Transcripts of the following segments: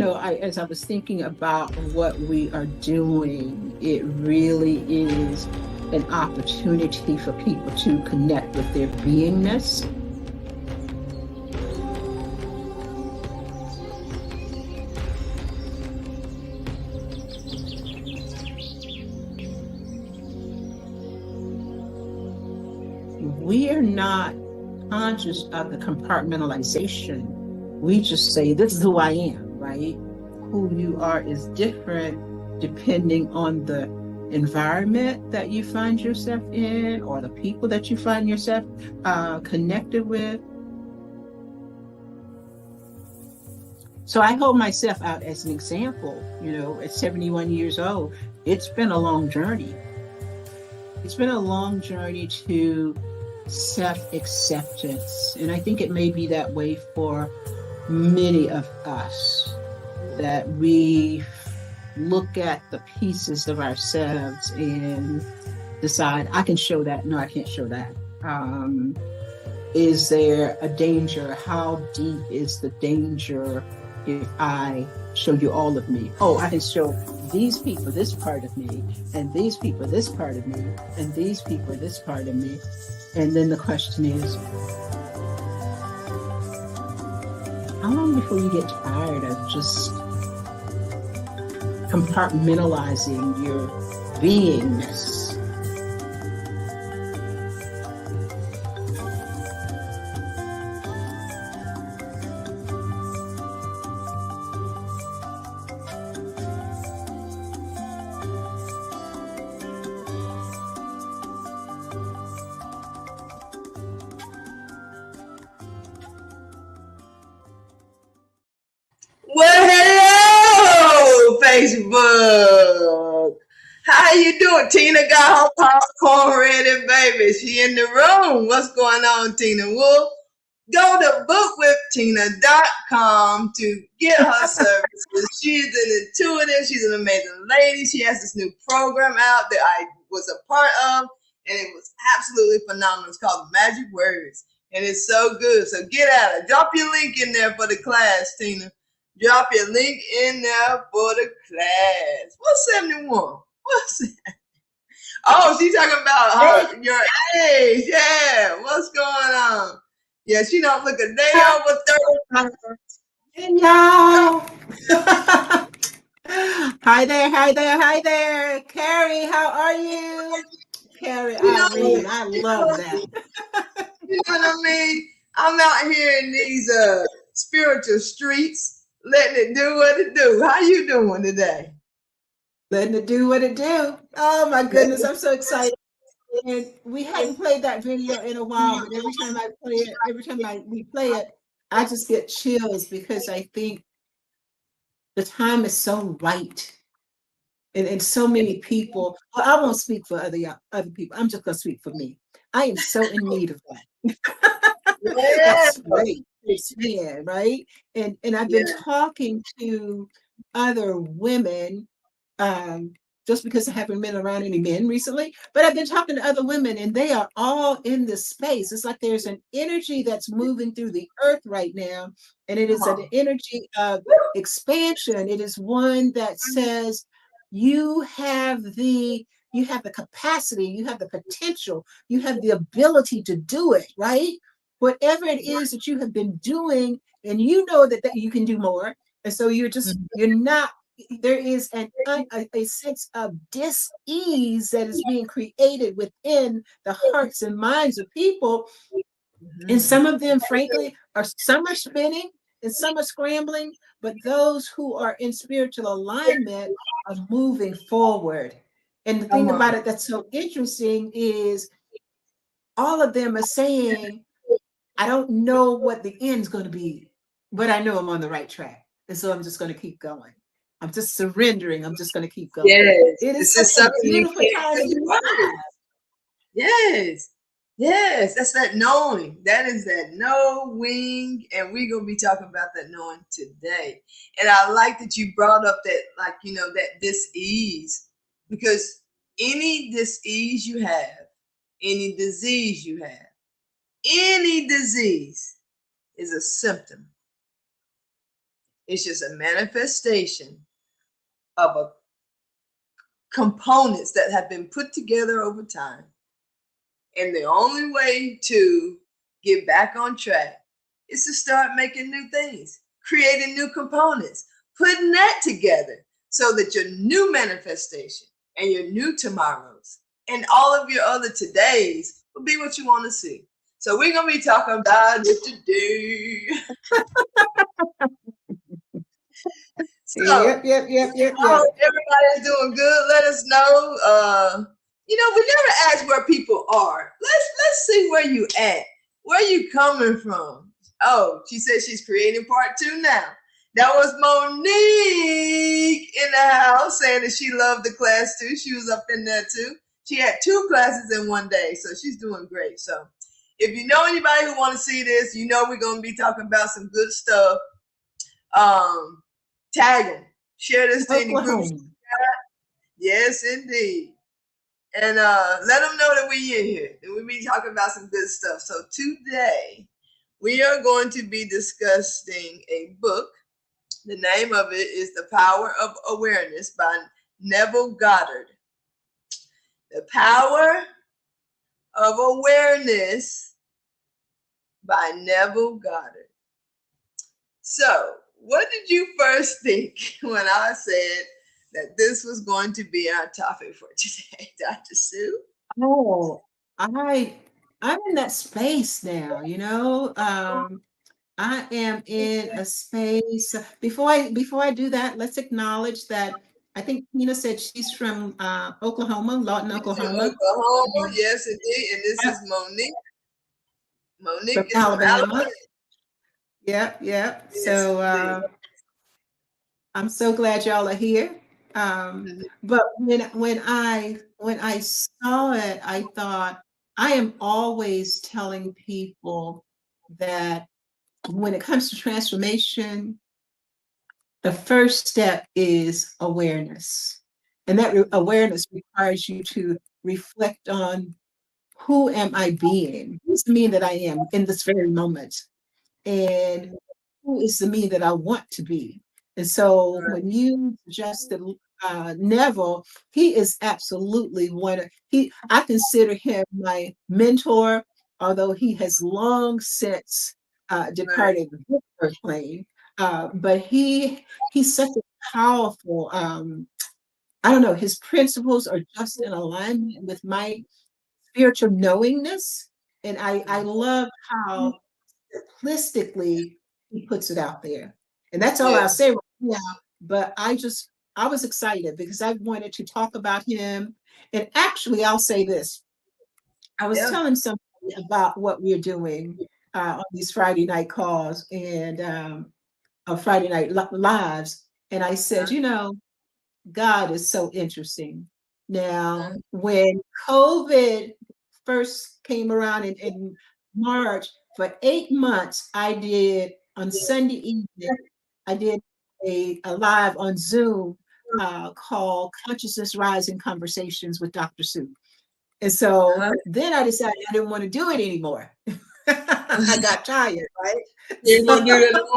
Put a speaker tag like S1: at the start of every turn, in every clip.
S1: as I was thinking about what we are doing, it really is an opportunity for people to connect with their beingness. We are not conscious of the compartmentalization. We just say, this is who I am, right? Who you are is different depending on the environment that you find yourself in or the people that you find yourself connected with. So I hold myself out as an example. At 71 years old, it's been a long journey. It's been a long journey to self-acceptance. And I think it may be that way for many of us, that we look at the pieces of ourselves and decide, I can show that. No, I can't show that. Is there a danger? How deep is the danger if I show you all of me? Oh, I can show these people this part of me, and these people this part of me, and these people this part of me. And then the question is, how long before you get tired of just compartmentalizing your beingness?
S2: Well, hello, Facebook. How you doing? Tina got her popcorn ready, baby. She in the room. What's going on, Tina Wolf? Go to bookwithtina.com to get her services. She's an intuitive. She's an amazing lady. She has this new program out that I was a part of, and it was absolutely phenomenal. It's called Magic Words, and it's so good. So get at it. Drop your link in there for the class, Tina. Drop your link in there for the class. What's 71? What's that? Oh, she's talking about your age. Yeah. What's going on? Yeah, she don't look a day over
S1: 30. Y'all. Hi there. Carrie, how are you? Carrie, I love that.
S2: You know what I mean? I'm out here in these spiritual streets, letting it do what it do. How you doing today?
S1: Letting it do what it do. Oh my goodness, I'm so excited. And we hadn't played that video in a while, but every time we play it, I just get chills because I think the time is so right. And so many people, well, I won't speak for other people. I'm just going to speak for me. I am so in need of that. That's great. Yeah, right? And I've been talking to other women, just because I haven't been around any men recently, but I've been talking to other women and they are all in this space. It's like there's an energy that's moving through the earth right now. And it is an energy of expansion. It is one that says you have the capacity, you have the potential, you have the ability to do it, right? Whatever it is that you have been doing, and you know that you can do more. And so you're not, there is a sense of dis-ease that is being created within the hearts and minds of people. And some of them, frankly, some are spinning and some are scrambling, but those who are in spiritual alignment are moving forward. And the thing about it that's so interesting is all of them are saying, I don't know what the end's going to be, but I know I'm on the right track. And so I'm just going to keep going. I'm just surrendering. I'm just going to keep going.
S2: Yes.
S1: It is such a beautiful time to be alive.
S2: Yes. Yes. That's that knowing. That is that knowing. And we're going to be talking about that knowing today. And I like that you brought up that, like, that dis-ease, because any dis-ease you have, any disease you have, any disease is a symptom It's just a manifestation of a components that have been put together over time. And the only way to get back on track is to start making new things, creating new components, putting that together so that your new manifestation and your new tomorrows and all of your other todays will be what you want to see. So we're going to be talking about it today. So,
S1: Yep.
S2: I hope everybody's doing good. Let us know. We never ask where people are. Let's see where you at. Where you coming from? Oh, she said she's creating part 2 now. That was Monique in the house saying that she loved the class too. She was up in there too. She had 2 classes in one day, so she's doing great. So if you know anybody who want to see this, we're going to be talking about some good stuff. Tag them. Share this thing in groups. Yes, indeed. And let them know that we're in here. And we'll be talking about some good stuff. So today, we are going to be discussing a book. The name of it is The Power of Awareness by Neville Goddard. The Power of Awareness by Neville Goddard. So, what did you first think when I said that this was going to be our topic for today, Dr. Sue?
S1: Oh, I'm in that space now, I am in a space. Before I do that, let's acknowledge that I think Tina said she's from Oklahoma, Lawton, Oklahoma.
S2: Oklahoma, yes, indeed. And this is Monique. Monique
S1: from
S2: is
S1: Alabama.
S2: from Alabama.
S1: Yep.
S2: Yes,
S1: So I'm so glad y'all are here. But when I saw it, I thought I am always telling people that when it comes to transformation, the first step is awareness. And that awareness requires you to reflect on who am I being? Who's the me that I am in this very moment? And who is the me that I want to be? And so when you suggested Neville, he is absolutely I consider him my mentor, although he has long since departed the earth plane. But he's such a powerful, I don't know, his principles are just in alignment with my spiritual knowingness. And I love how simplistically he puts it out there. And that's all I'll say right now. But I was excited because I wanted to talk about him. And actually, I'll say this. I was telling somebody about what we're doing on these Friday night calls and Friday night lives. And I said, God is so interesting. Now, when COVID first came around in March, for 8 months, I did on Sunday evening, I did a live on Zoom called Consciousness Rising Conversations with Dr. Sue. And so then I decided I didn't want to do it anymore. I got tired, right?
S2: You don't do that anymore.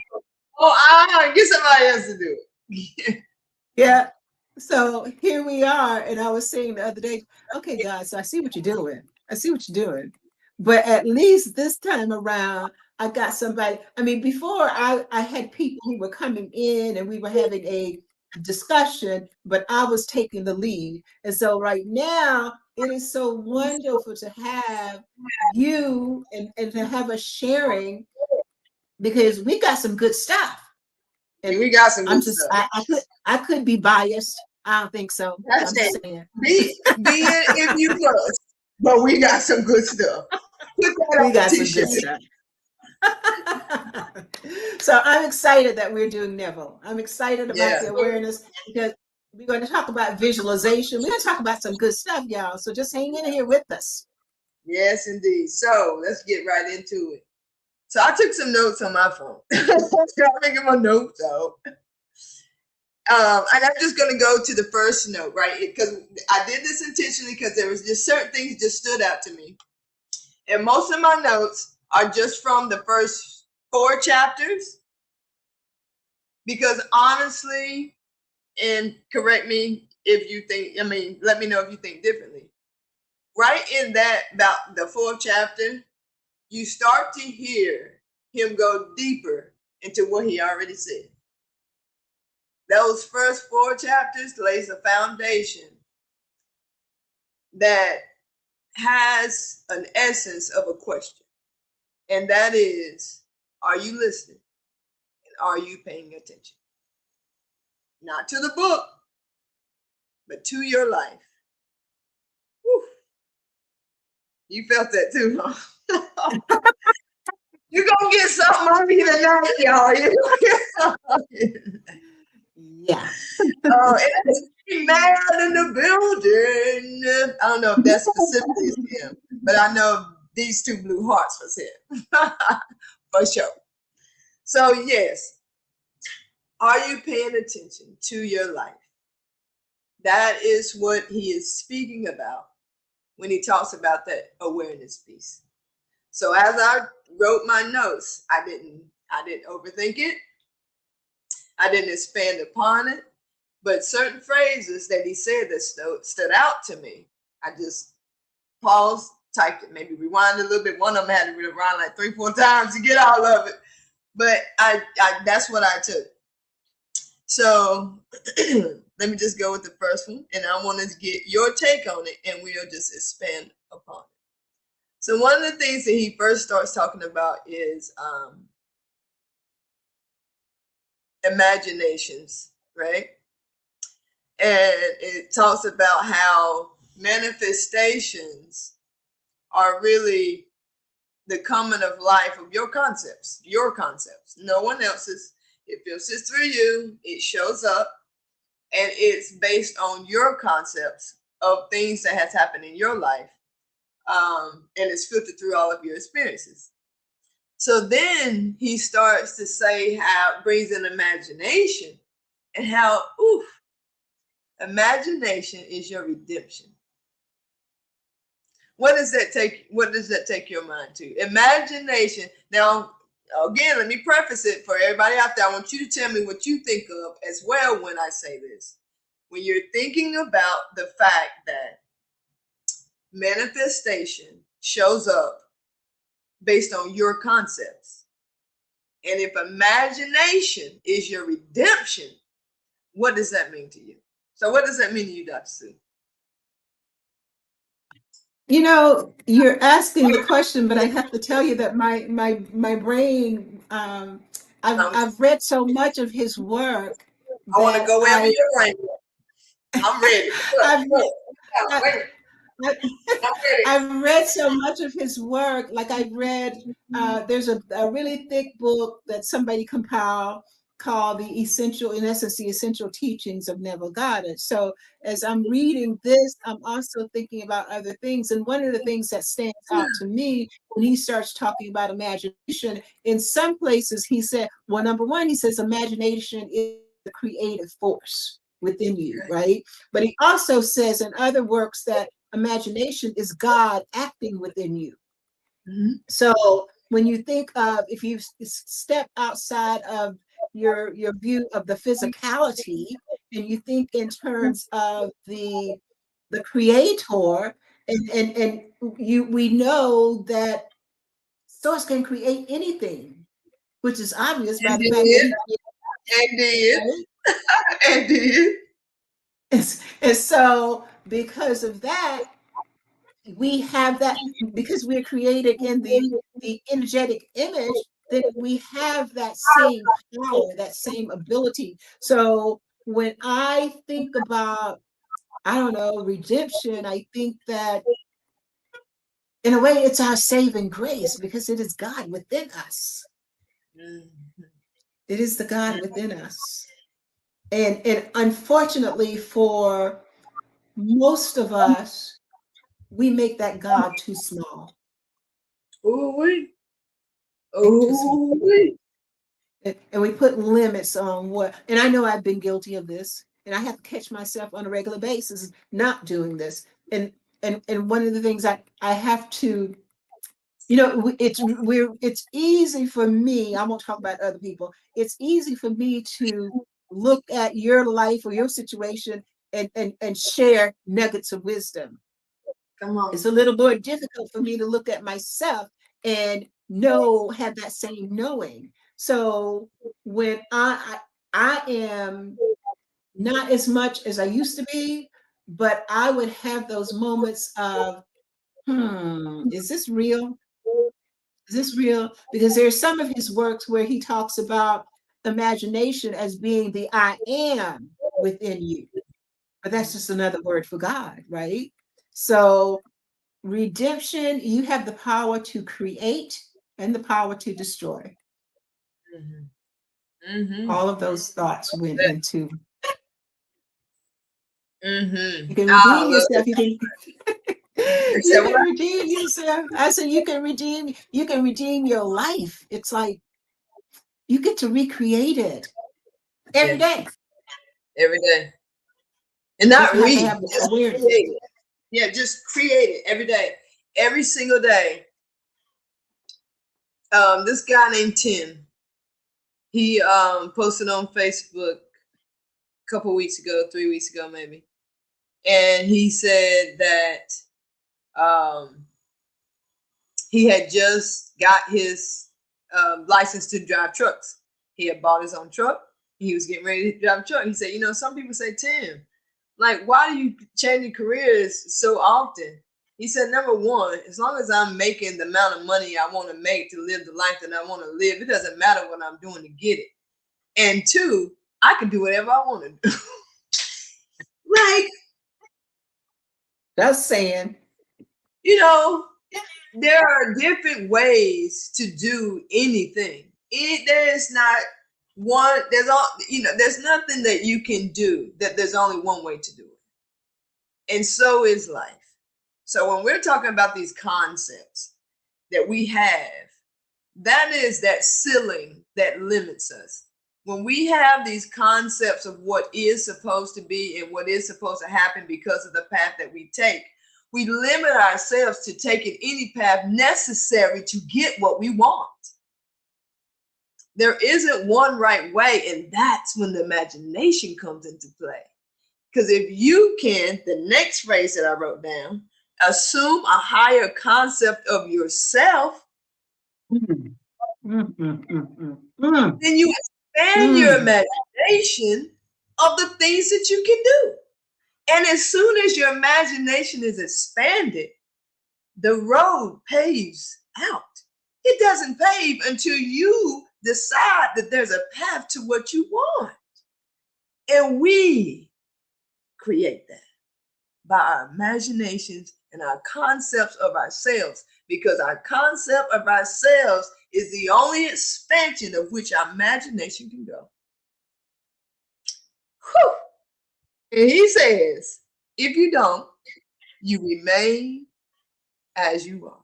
S2: Oh, get somebody else to do it.
S1: Yeah. So here we are. And I was saying the other day, okay, guys, so I see what you're doing. But at least this time around, I got somebody. I mean, before I had people who were coming in and we were having a discussion, but I was taking the lead. And so right now, it is so wonderful to have you and to have us sharing, because we got some good stuff.
S2: And we got some good stuff.
S1: I could be biased. I don't think so.
S2: That's it. Be it if you must. But we got some good stuff.
S1: We got some good stuff. So I'm excited that we're doing Neville. I'm excited about the awareness, because we're going to talk about visualization. We're going to talk about some good stuff, y'all. So just hang in here with us.
S2: Yes, indeed. So let's get right into it. So I took some notes on my phone. I'm making my notes out. And I'm just going to go to the first note, right? Because I did this intentionally because there was just certain things just stood out to me. And most of my notes are just from the first 4 chapters. Because honestly, and correct me if you think, let me know if you think differently. Right in that, about the 4th chapter, you start to hear him go deeper into what he already said. Those first 4 chapters lays a foundation that has an essence of a question. And that is, are you listening? And are you paying attention? Not to the book, but to your life. Whew. You felt that too, huh? You're going to get something on me tonight, y'all. You're going to get something.
S1: Yeah.
S2: Man in the building. I don't know if that's specifically him, but I know these 2 blue hearts was him. For sure. So, yes, are you paying attention to your life? That is what he is speaking about when he talks about that awareness piece. So as I wrote my notes, I didn't overthink it. I didn't expand upon it. But certain phrases that he said that stood out to me, I just paused, typed it, maybe rewind a little bit. One of them had to rewind like 3-4 times to get all of it. But I that's what I took. So let me just go with the first one, and I want to get your take on it, and we'll just expand upon it. So one of the things that he first starts talking about is imaginations, right? And it talks about how manifestations are really the coming of life of your concepts, no one else's. It filters through you, it shows up, and it's based on your concepts of things that has happened in your life, and it's filtered through all of your experiences. So then he starts to say how it brings in imagination, and how, imagination is your redemption. What does that take your mind to? Imagination. Now, again, let me preface it for everybody out there. I want you to tell me what you think of as well when I say this. When you're thinking about the fact that manifestation shows up based on your concepts, and if imagination is your redemption, what does that mean to you? So what does that mean to you, Dr. Sue?
S1: You know, you're asking the question, but I have to tell you that my brain, I've read so much of his work.
S2: I want to go wherever your brain is. I'm ready.
S1: I've read so much of his work. Like I've read, there's a really thick book that somebody compiled called the essential teachings of Neville Goddard. So as I'm reading this, I'm also thinking about other things. And one of the things that stands out to me when he starts talking about imagination, in some places he said, well, number one, he says imagination is the creative force within you, right? But he also says in other works that imagination is God acting within you. Mm-hmm. So when you think of, if you step outside of your view of the physicality and you think in terms of the creator, and we know that source can create anything, which is obvious by the fact that
S2: he did.
S1: And so because of that, we have that, because we're created in the energetic image, then we have that same power, that same ability. So when I think about, I don't know, redemption, I think that in a way it's our saving grace, because it is God within us. It is the God within us. And unfortunately for most of us, we make that God too small. And we put limits on what, and I know I've been guilty of this, and I have to catch myself on a regular basis not doing this. And one of the things I have to it's easy for me. I won't talk about other people. It's easy for me to look at your life or your situation and share nuggets of wisdom.
S2: Come on.
S1: It's a little more difficult for me to look at myself and have that same knowing. So when I am not as much as I used to be, but I would have those moments of, is this real? Is this real? Because there's some of his works where he talks about imagination as being the I am within you. But that's just another word for God, right? So redemption, you have the power to create and the power to destroy. All of those thoughts went into. You can redeem yourself. You can redeem yourself. I said you can redeem your life. It's like you get to recreate it every day.
S2: Every day. And not read.
S1: Just create
S2: it. Yeah, just create it every day. Every single day. This guy named Tim, he posted on Facebook a couple weeks ago, 3 weeks ago maybe. And he said that he had just got his license to drive trucks. He had bought his own truck. He was getting ready to drive a truck. He said, some people say, Tim, like, why do you change your careers so often? He said, number one, as long as I'm making the amount of money I want to make to live the life that I want to live, it doesn't matter what I'm doing to get it. And two, I can do whatever I want to do. Like,
S1: that's saying,
S2: there are different ways to do anything. There's not one, there's nothing that you can do that there's only one way to do it. And so is life. So when we're talking about these concepts that we have, that is that ceiling that limits us. When we have these concepts of what is supposed to be and what is supposed to happen because of the path that we take, we limit ourselves to taking any path necessary to get what we want. There isn't one right way, and that's when the imagination comes into play. Because if you can, the next phrase that I wrote down, assume a higher concept of yourself, then you expand your imagination of the things that you can do. And as soon as your imagination is expanded, the road paves out. It doesn't pave until you decide that there's a path to what you want. And we create that by our imaginations and our concepts of ourselves, because our concept of ourselves is the only expansion of which our imagination can go. Whew. And he says, if you don't, you remain as you are.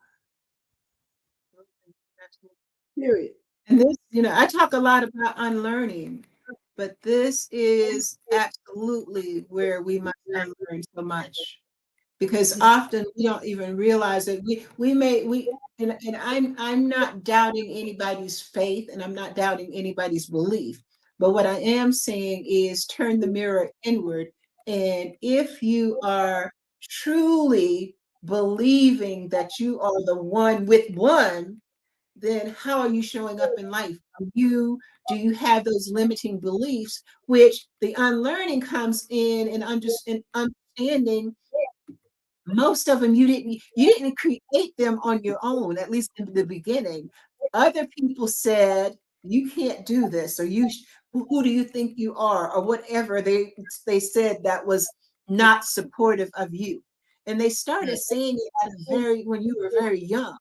S2: Period.
S1: And this, I talk a lot about unlearning, but this is absolutely where we must unlearn so much. Because often we don't even realize that I'm not doubting anybody's faith, and I'm not doubting anybody's belief. But what I am saying is turn the mirror inward. And if you are truly believing that you are the one with one, then how are you showing up in life? Do you have those limiting beliefs, which the unlearning comes in and understanding most of them you didn't create them on your own, at least in the beginning. Other people said you can't do this, or who do you think you are, or whatever they said that was not supportive of you. And they started saying it when you were very young.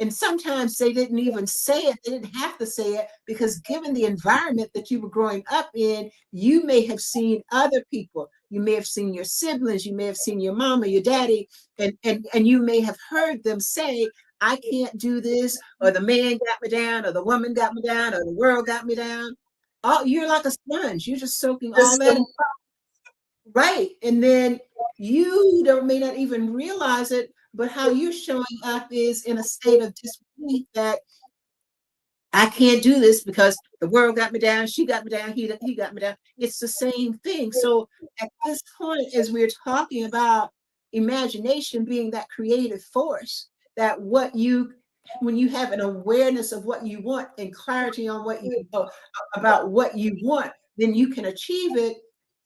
S1: And sometimes they didn't even say it. They didn't have to say it, because given the environment that you were growing up in, you may have seen other people. You may have seen your siblings. You may have seen your mom or your daddy. And you may have heard them say, I can't do this, or the man got me down, or the woman got me down, or the world got me down. You're like a sponge. You're just soaking all that in. Right. And then you may not even realize it, but how you're showing up is in a state of disbelief that I can't do this because the world got me down, she got me down, he got me down. It's the same thing. So at this point, as we're talking about imagination being that creative force, that when you have an awareness of what you want and clarity on what you about what you want, then you can achieve it.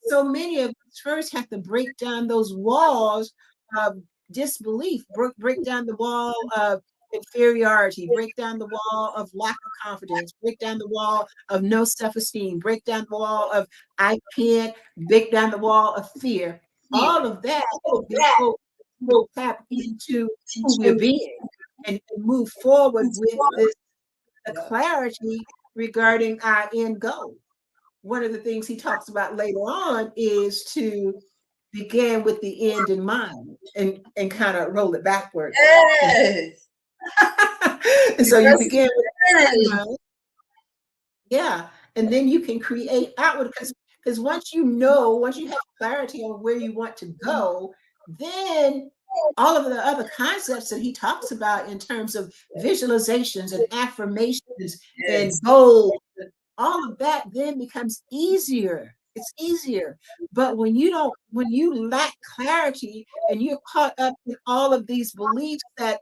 S1: So many of us first have to break down those walls of disbelief, break down the wall of inferiority, break down the wall of lack of confidence, break down the wall of no self-esteem, break down the wall of I can't, break down the wall of fear. All of that before we tap into who we're being and move forward with the clarity regarding our end goal. One of the things he talks about later on is to begin with the end in mind and kind of roll it backward.
S2: Yes.
S1: And so you begin with that, yeah, and then you can create outward because once you have clarity on where you want to go, then all of the other concepts that he talks about in terms of visualizations and affirmations and goals, all of that then becomes easier. It's easier. But when you lack clarity and you're caught up in all of these beliefs that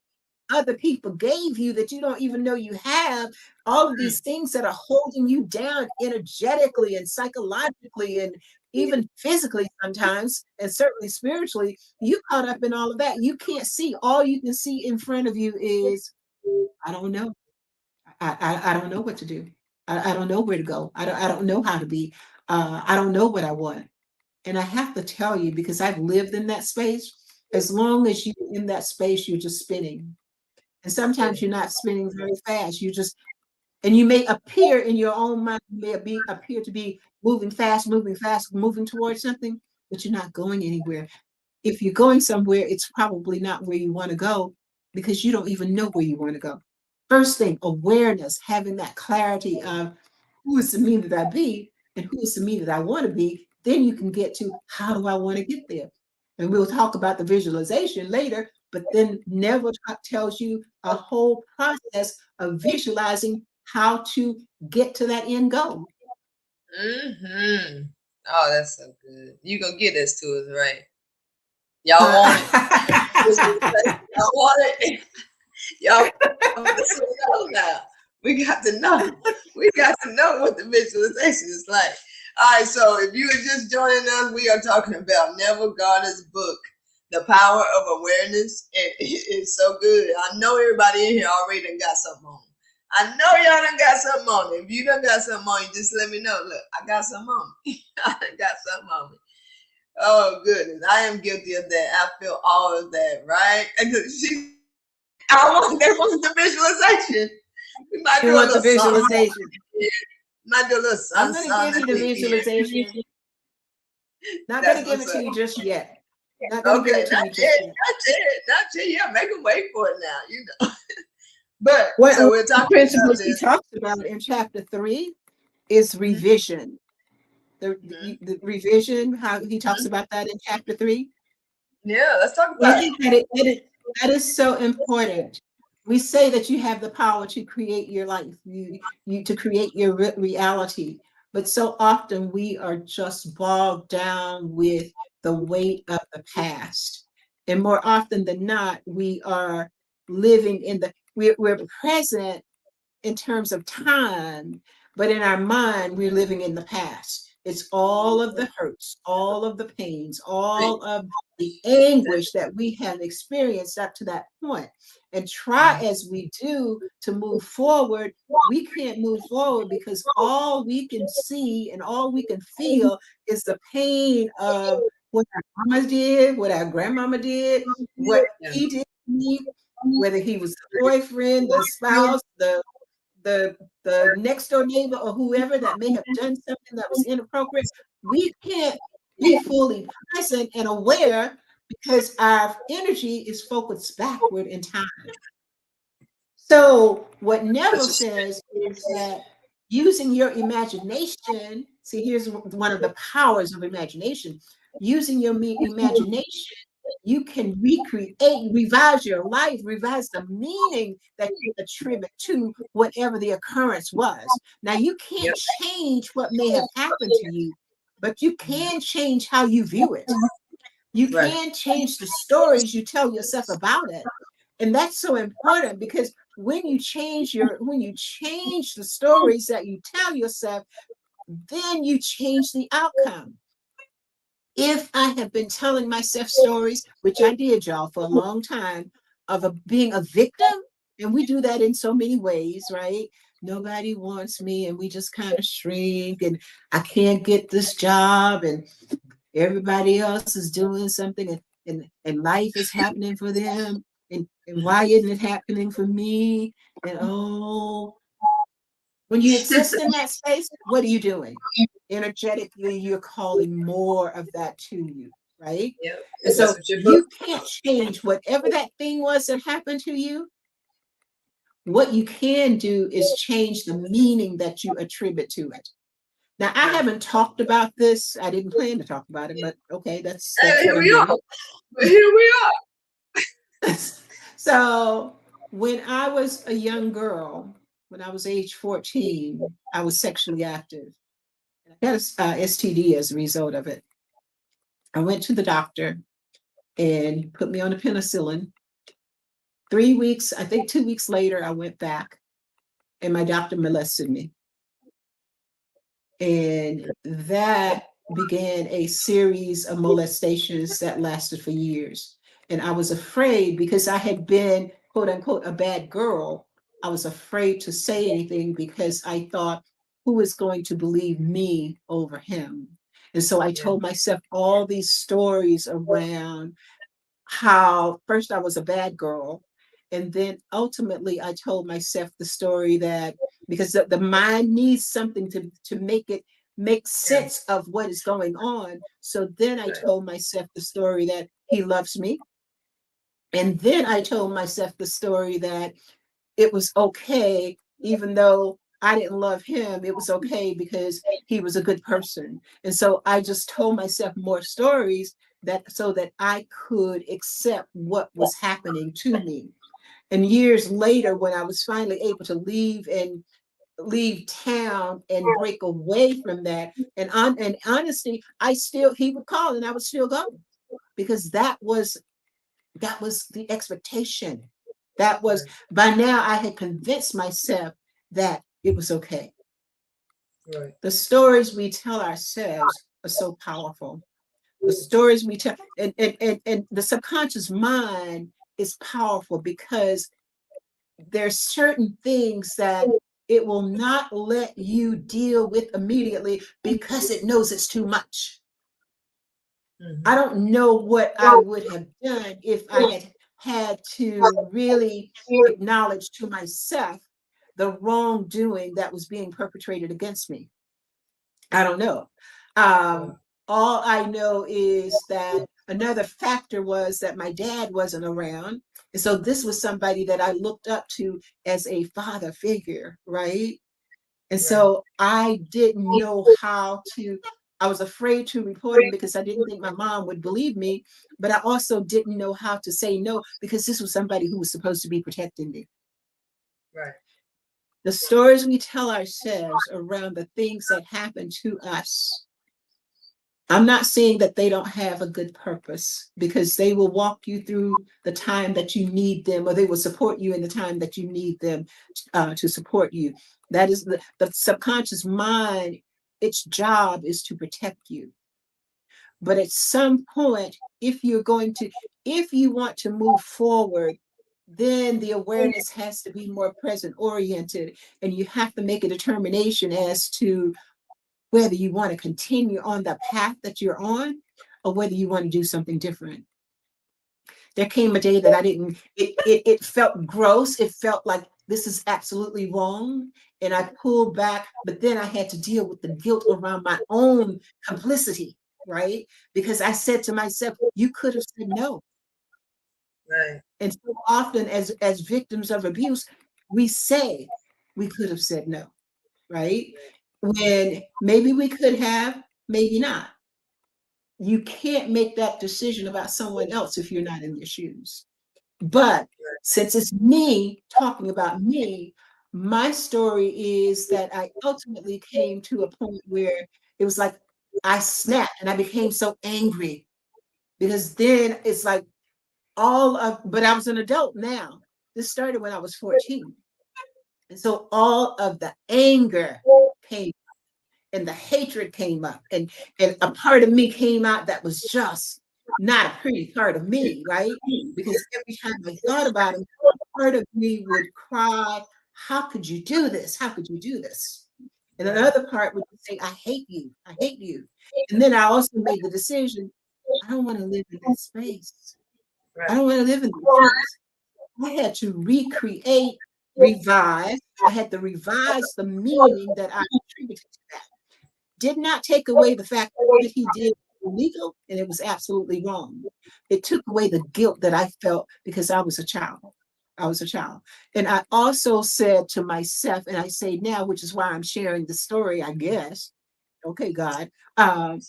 S1: other people gave you that you don't even know you have, all of these things that are holding you down energetically and psychologically and even physically sometimes, and certainly spiritually, you caught up in all of that. You can't see. All you can see in front of you is, I don't know. I don't know what to do. I don't know where to go. I don't know how to be. I don't know what I want. And I have to tell you, because I've lived in that space, as long as you're in that space, you're just spinning. And sometimes you're not spinning very fast. And you may appear in your own mind, you may appear to be moving fast, moving towards something, but you're not going anywhere. If you're going somewhere, it's probably not where you want to go because you don't even know where you want to go. First thing, awareness, having that clarity of who is the me that I be and who is the me that I want to be. Then you can get to how do I want to get there? And we'll talk about the visualization later, but then Neville tells you a whole process of visualizing how to get to that end goal.
S2: Mm-hmm. Oh, that's so good. You gonna get this to us, right? Y'all want it? Y'all want it? Y'all now. We got to know. We got to know what the visualization is like. All right, so if you are just joining us, we are talking about Neville Goddard's book, The Power of Awareness. It's so good. I know everybody in here already done got something on. I know y'all done got something on. If you done got something on, you just let me know. Look, I got something on me. I done got something on me. Oh, goodness. I am guilty of that. I feel all of that, right? They want the visualization. We might do a little
S1: visualization.
S2: Might do a little
S1: I'm going to give you the visualization. Not going to give it to you just yet. Not going to give it to you just yet.
S2: Not yet. Yeah, make them wait for it now. You know. But
S1: so we're talking principles he talks about in chapter 3 is revision. The revision, how he talks about that in chapter 3.
S2: Yeah, let's talk about
S1: it. That is so important. We say that you have the power to create your life, you to create your reality, but so often we are just bogged down with the weight of the past, and more often than not, we are living in we're present in terms of time, but in our mind, we're living in the past. It's all of the hurts, all of the pains, all of the anguish that we have experienced up to that point. And try as we do to move forward, we can't move forward because all we can see and all we can feel is the pain of what our mama did, what our grandmama did, what he did to me, whether he was the boyfriend, the spouse, the next door neighbor or whoever that may have done something that was inappropriate. We can't be fully present and aware because our energy is focused backward in time. So what Neville says is that using your imagination, see, here's one of the powers of imagination, using your imagination you can recreate, revise your life, revise the meaning that you attribute to whatever the occurrence was. Now, you can't
S2: Yep.
S1: change what may have happened to you, but you can change how you view it. You
S2: Right.
S1: can change the stories you tell yourself about it. And that's so important, because when you change the stories that you tell yourself, then you change the outcome. If I have been telling myself stories, which I did, y'all, for a long time, of being a victim, and we do that in so many ways, right? Nobody wants me, and we just kind of shrink, and I can't get this job, and everybody else is doing something, and life is happening for them, and why isn't it happening for me? And oh, when you exist in that space, what are you doing? Energetically, you're calling more of that to you, right?
S2: Yep.
S1: And
S2: That's
S1: so
S2: what you're
S1: you can't change whatever that thing was that happened to you. What you can do is change the meaning that you attribute to it. Now, I haven't talked about this. I didn't plan to talk about it, but okay, that's
S2: And
S1: what
S2: here
S1: I'm
S2: we are.
S1: doing.
S2: Here we are.
S1: So when I was a young girl, when I was age 14, I was sexually active. I got a STD as a result of it. I went to the doctor and put me on a penicillin. 3 weeks, I think 2 weeks later, I went back and my doctor molested me. And that began a series of molestations that lasted for years. And I was afraid, because I had been, quote unquote, a bad girl. I was afraid to say anything because I thought, who is going to believe me over him? And so I told myself all these stories around how first I was a bad girl. And then ultimately I told myself the story that, because the mind needs something to make it make sense of what is going on. So then I told myself the story that he loves me. And then I told myself the story that it was okay, even though I didn't love him, it was okay because he was a good person. And so I just told myself more stories that so that I could accept what was happening to me. And years later, when I was finally able to leave town and break away from that, and honestly, he would call and I would still go, because that was the expectation. That was, by now I had convinced myself that it was okay.
S2: Right.
S1: The stories we tell ourselves are so powerful. The stories we tell, and the subconscious mind is powerful, because there's certain things that it will not let you deal with immediately because it knows it's too much. I don't know what I would have done if I had to really acknowledge to myself the wrongdoing that was being perpetrated against me. I don't know. All I know is that another factor was that my dad wasn't around. And so this was somebody that I looked up to as a father figure, right? And so I didn't know how to, I was afraid to report him because I didn't think my mom would believe me, but I also didn't know how to say no, because this was somebody who was supposed to be protecting me.
S2: Right.
S1: The stories we tell ourselves around the things that happen to us, I'm not saying that they don't have a good purpose, because they will walk you through the time that you need them, or they will support you in the time that you need them to support you. That is the subconscious mind. Its job is to protect you. But at some point, if you want to move forward, then the awareness has to be more present oriented, and you have to make a determination as to whether you want to continue on the path that you're on, or whether you want to do something different. There came a day that I didn't, it felt gross. It felt like this is absolutely wrong. And I pulled back, but then I had to deal with the guilt around my own complicity, right? Because I said to myself, you could have said no.
S2: Right.
S1: And so often as victims of abuse, we say we could have said no, right? When maybe we could have, maybe not. you can't make that decision about someone else if you're not in their shoes. But since it's me talking about me, my story is that I ultimately came to a point where it was like I snapped and I became so angry, because then it's like but I was an adult now. This started when I was 14. And so all of the anger came and the hatred came up, and a part of me came out that was just not a pretty part of me, right? Because every time I thought about it, part of me would cry, how could you do this? How could you do this? And another part would say, I hate you. I hate you. And then I also made the decision, I don't want to live in that space. I don't want to live in that space. I had to recreate, revise. I had to revise the meaning that I attributed to that. Did not take away the fact that he did illegal, and it was absolutely wrong. It took away the guilt that I felt because I was a child. I was a child. And I also said to myself, and I say now, which is why I'm sharing the story, I guess. Okay, God. But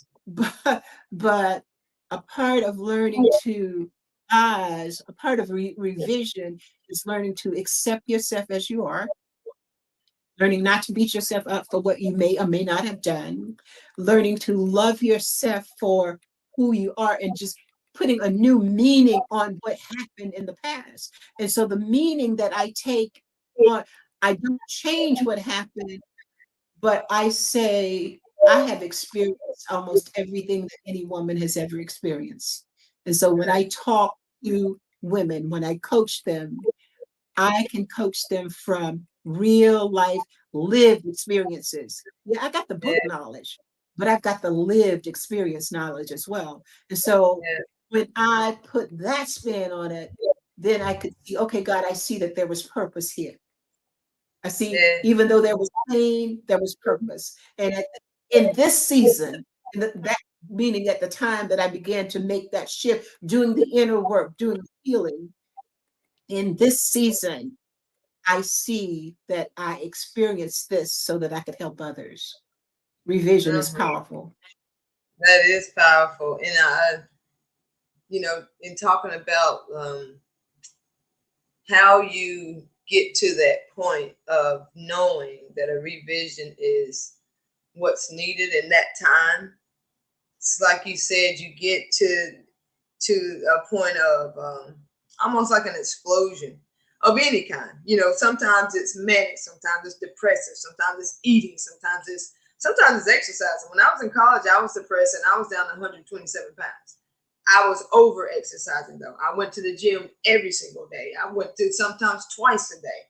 S1: a part of learning to a part of revision is learning to accept yourself as you are, learning not to beat yourself up for what you may or may not have done, learning to love yourself for who you are, and just putting a new meaning on what happened in the past. And so the meaning that I take on, I don't change what happened, but I say, I have experienced almost everything that any woman has ever experienced. And so when I talk to women, when I coach them, I can coach them from real life lived experiences. Yeah, I got the book knowledge, but I've got the lived experience knowledge as well. And so when I put that spin on it, then I could see, okay, God, I see that there was purpose here. I see, even though there was pain, there was purpose. And in this season, that meaning at the time that I began to make that shift, doing the inner work, doing the healing, in this season, I see that I experienced this so that I could help others. Revision is powerful.
S2: That is powerful. And in talking about how you get to that point of knowing that a revision is what's needed in that time. It's like you said, you get to a point of almost like an explosion of any kind. Sometimes it's manic, sometimes it's depressive, sometimes it's eating, sometimes it's exercising. When I was in college, I was depressed and I was down to 127 pounds. I was over exercising though. I went to the gym every single day. I went to sometimes twice a day.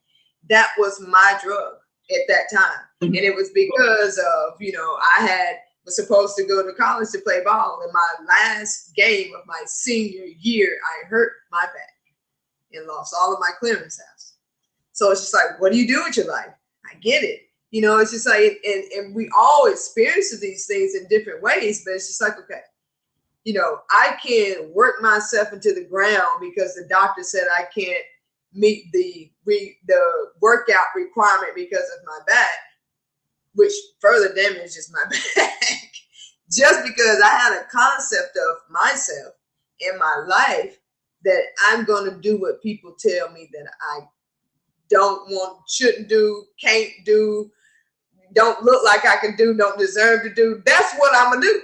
S2: That was my drug at that time. And it was because of, I was supposed to go to college to play ball. In my last game of my senior year, I hurt my back and lost all of my clearance house. So it's just like, what do you do with your life? I get it. It's just like, and we all experience these things in different ways, but it's just like, okay, I can work myself into the ground because the doctor said I can't meet the workout requirement because of my back, which further damages my back. Just because I had a concept of myself in my life that I'm going to do what people tell me that I don't want, shouldn't do, can't do, don't look like I can do, don't deserve to do. That's what I'm going to do.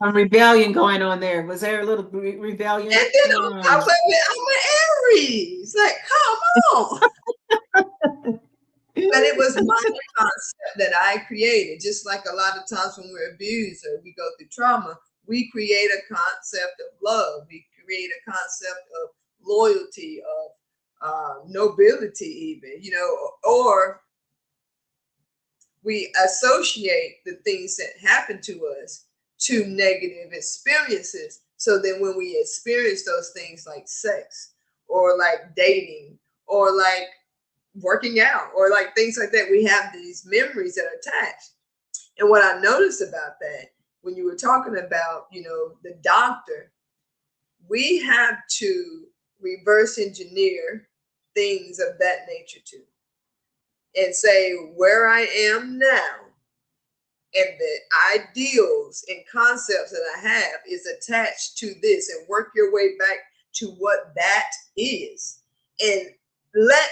S1: A rebellion going on there. Was there a little rebellion?
S2: And then I'm an Aries. Like, come on. But it was my concept that I created. Just like a lot of times when we're abused or we go through trauma, we create a concept of love. We create a concept of loyalty, of nobility even, or we associate the things that happen to us to negative experiences. So then when we experience those things like sex or like dating or like working out or like things like that, we have these memories that are attached. And what I noticed about that, when you were talking about, the doctor, we have to reverse engineer things of that nature too. And say, where I am now, and the ideals and concepts that I have is attached to this, and work your way back to what that is. And let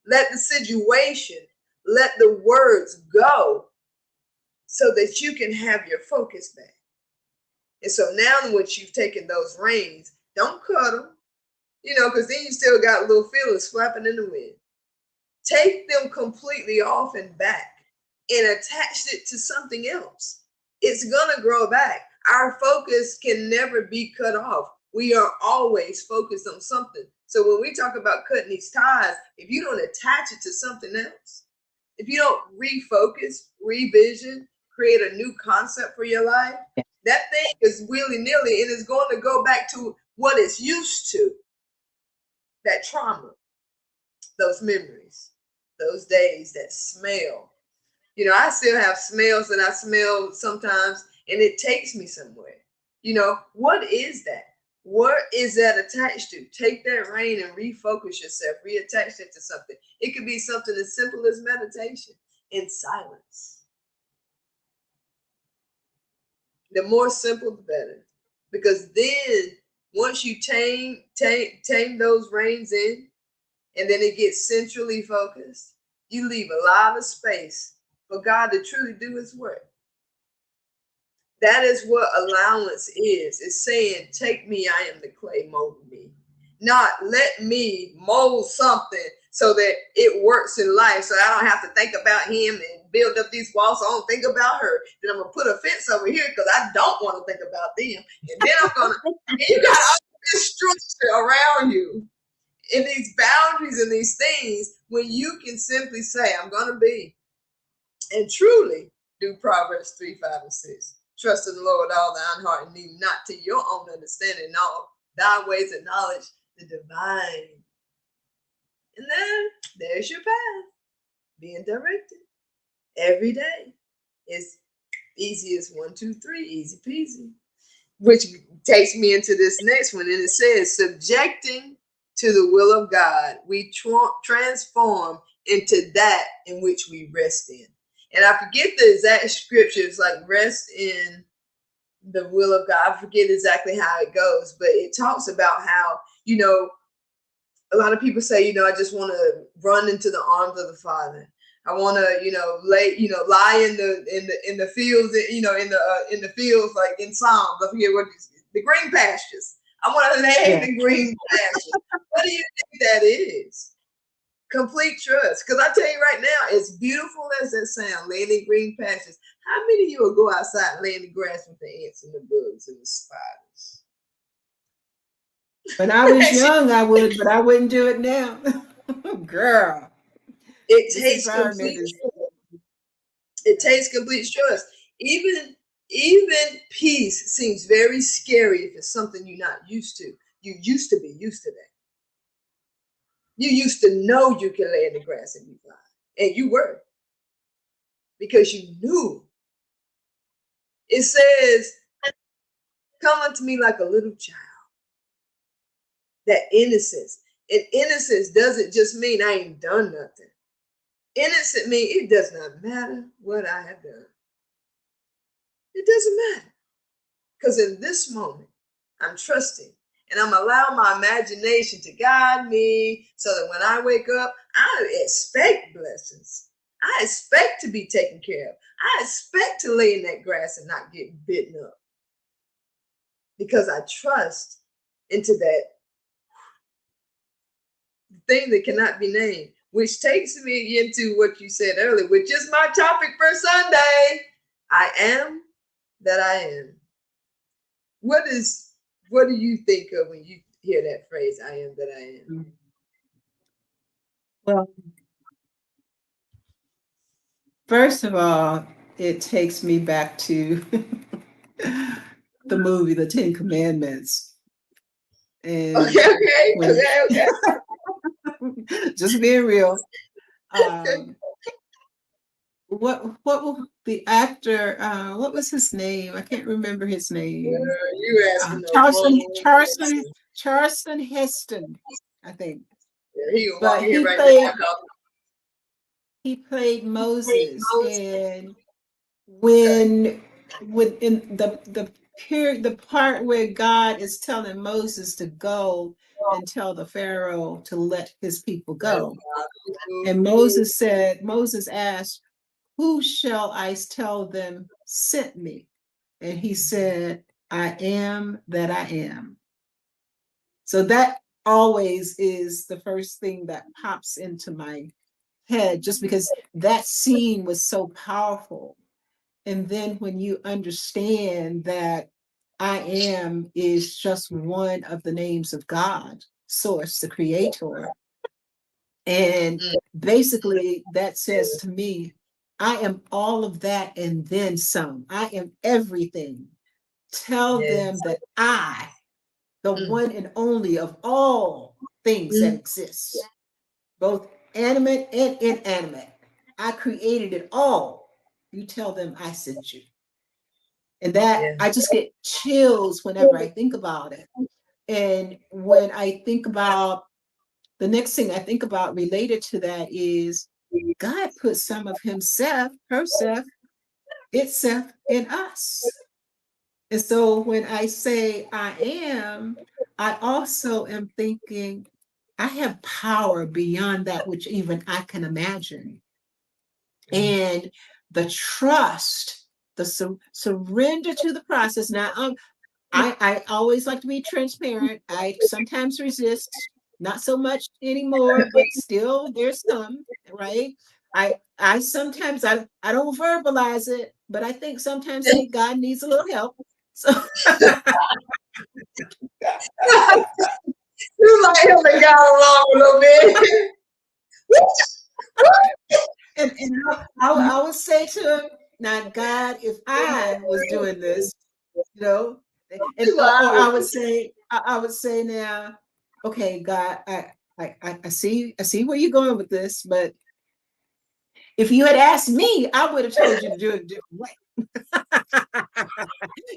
S2: the situation, let the words go so that you can have your focus back. And so now once you've taken those reins, don't cut them, because then you still got little feelers flapping in the wind. Take them completely off and back and attach it to something else. It's going to grow back. Our focus can never be cut off. We are always focused on something. So when we talk about cutting these ties, if you don't attach it to something else, if you don't refocus, revision, create a new concept for your life, that thing is willy-nilly and it's going to go back to what it's used to. That trauma, those memories, those days, that smell. I still have smells that I smell sometimes, and it takes me somewhere. What is that? What is that attached to? Take that rein and refocus yourself, reattach it to something. It could be something as simple as meditation in silence. The more simple, the better. Because then once you tame those reins in, and then it gets centrally focused, you leave a lot of space for God to truly do his work. That is what allowance is. It's saying, take me, I am the clay, mold me. Not let me mold something so that it works in life, so I don't have to think about him and build up these walls, so I don't think about her. Then I'm going to put a fence over here because I don't want to think about them. And then I'm going to, you got all this structure around you. In these boundaries and these things, when you can simply say, I'm going to be, and truly do Proverbs 3, 5, and 6. Trust in the Lord with all thine heart and lean not to your own understanding. In all thy ways acknowledge the divine. And then there's your path, being directed every day. It's easy as 1, 2, 3, easy peasy. Which takes me into this next one, and it says, subjecting to the will of God, we transform into that in which we rest in. And I forget the exact scriptures, like rest in the will of God. I forget exactly how it goes, but it talks about how, a lot of people say, I just want to run into the arms of the Father. I want to, lie in the fields, in the fields, like in Psalms. I forget what the green pastures. I want to lay in the green pastures. What do you think that is? Complete trust. Because I tell you right now, as beautiful as that sound, laying in green pastures, how many of you will go outside and lay in the grass with the ants and the bugs and the spiders?
S1: When I was young, I would, but I wouldn't do it now. Girl.
S2: It takes complete trust. It takes complete trust. Even peace seems very scary if it's something you're not used to. You used to be used to that. You used to know you can lay in the grass and be fine. And you were. Because you knew. It says, come unto me like a little child. That innocence. And innocence doesn't just mean I ain't done nothing. Innocent means it does not matter what I have done. It doesn't matter. Because in this moment, I'm trusting. And I'm allowing my imagination to guide me so that when I wake up, I expect blessings. I expect to be taken care of. I expect to lay in that grass and not get bitten up. Because I trust into that thing that cannot be named, which takes me into what you said earlier, which is my topic for Sunday. I am that I am. What do you think of when you hear that phrase, I am that I am?
S1: Well, first of all, it takes me back to the movie, The 10 Commandments. And
S2: Okay.
S1: Just being real. What the actor, what was his name? I can't remember his name.
S2: You asking
S1: Charleston Heston, I think.
S2: But
S1: he played Moses, and when in the part where God is telling Moses to go and tell the Pharaoh to let his people go. And Moses asked, who shall I tell them sent me? And he said, I am that I am. So that always is the first thing that pops into my head, just because that scene was so powerful. And then when you understand that I am is just one of the names of God, Source, the Creator. And basically, that says to me, I am all of that and then some. I am everything. Tell them that I, the one and only of all things that exist, both animate and inanimate, I created it all. You tell them I sent you. And that I just get chills whenever I think about it. And when I think about the next thing I think about related to that is God put some of himself, herself, itself in us. And so when I say I am, I also am thinking I have power beyond that which even I can imagine. And the trust, the surrender to the process. Now, I always like to be transparent. I sometimes resist, not so much anymore, but still there's some, right? I sometimes I don't verbalize it, but I sometimes think God needs a little help. So
S2: You like helping God along a little bit.
S1: and I would say to him, now God, if I was doing this, you know, and or I would say now, okay, God, I see where you're going with this, but if you had asked me, I would have told you to do it a different way.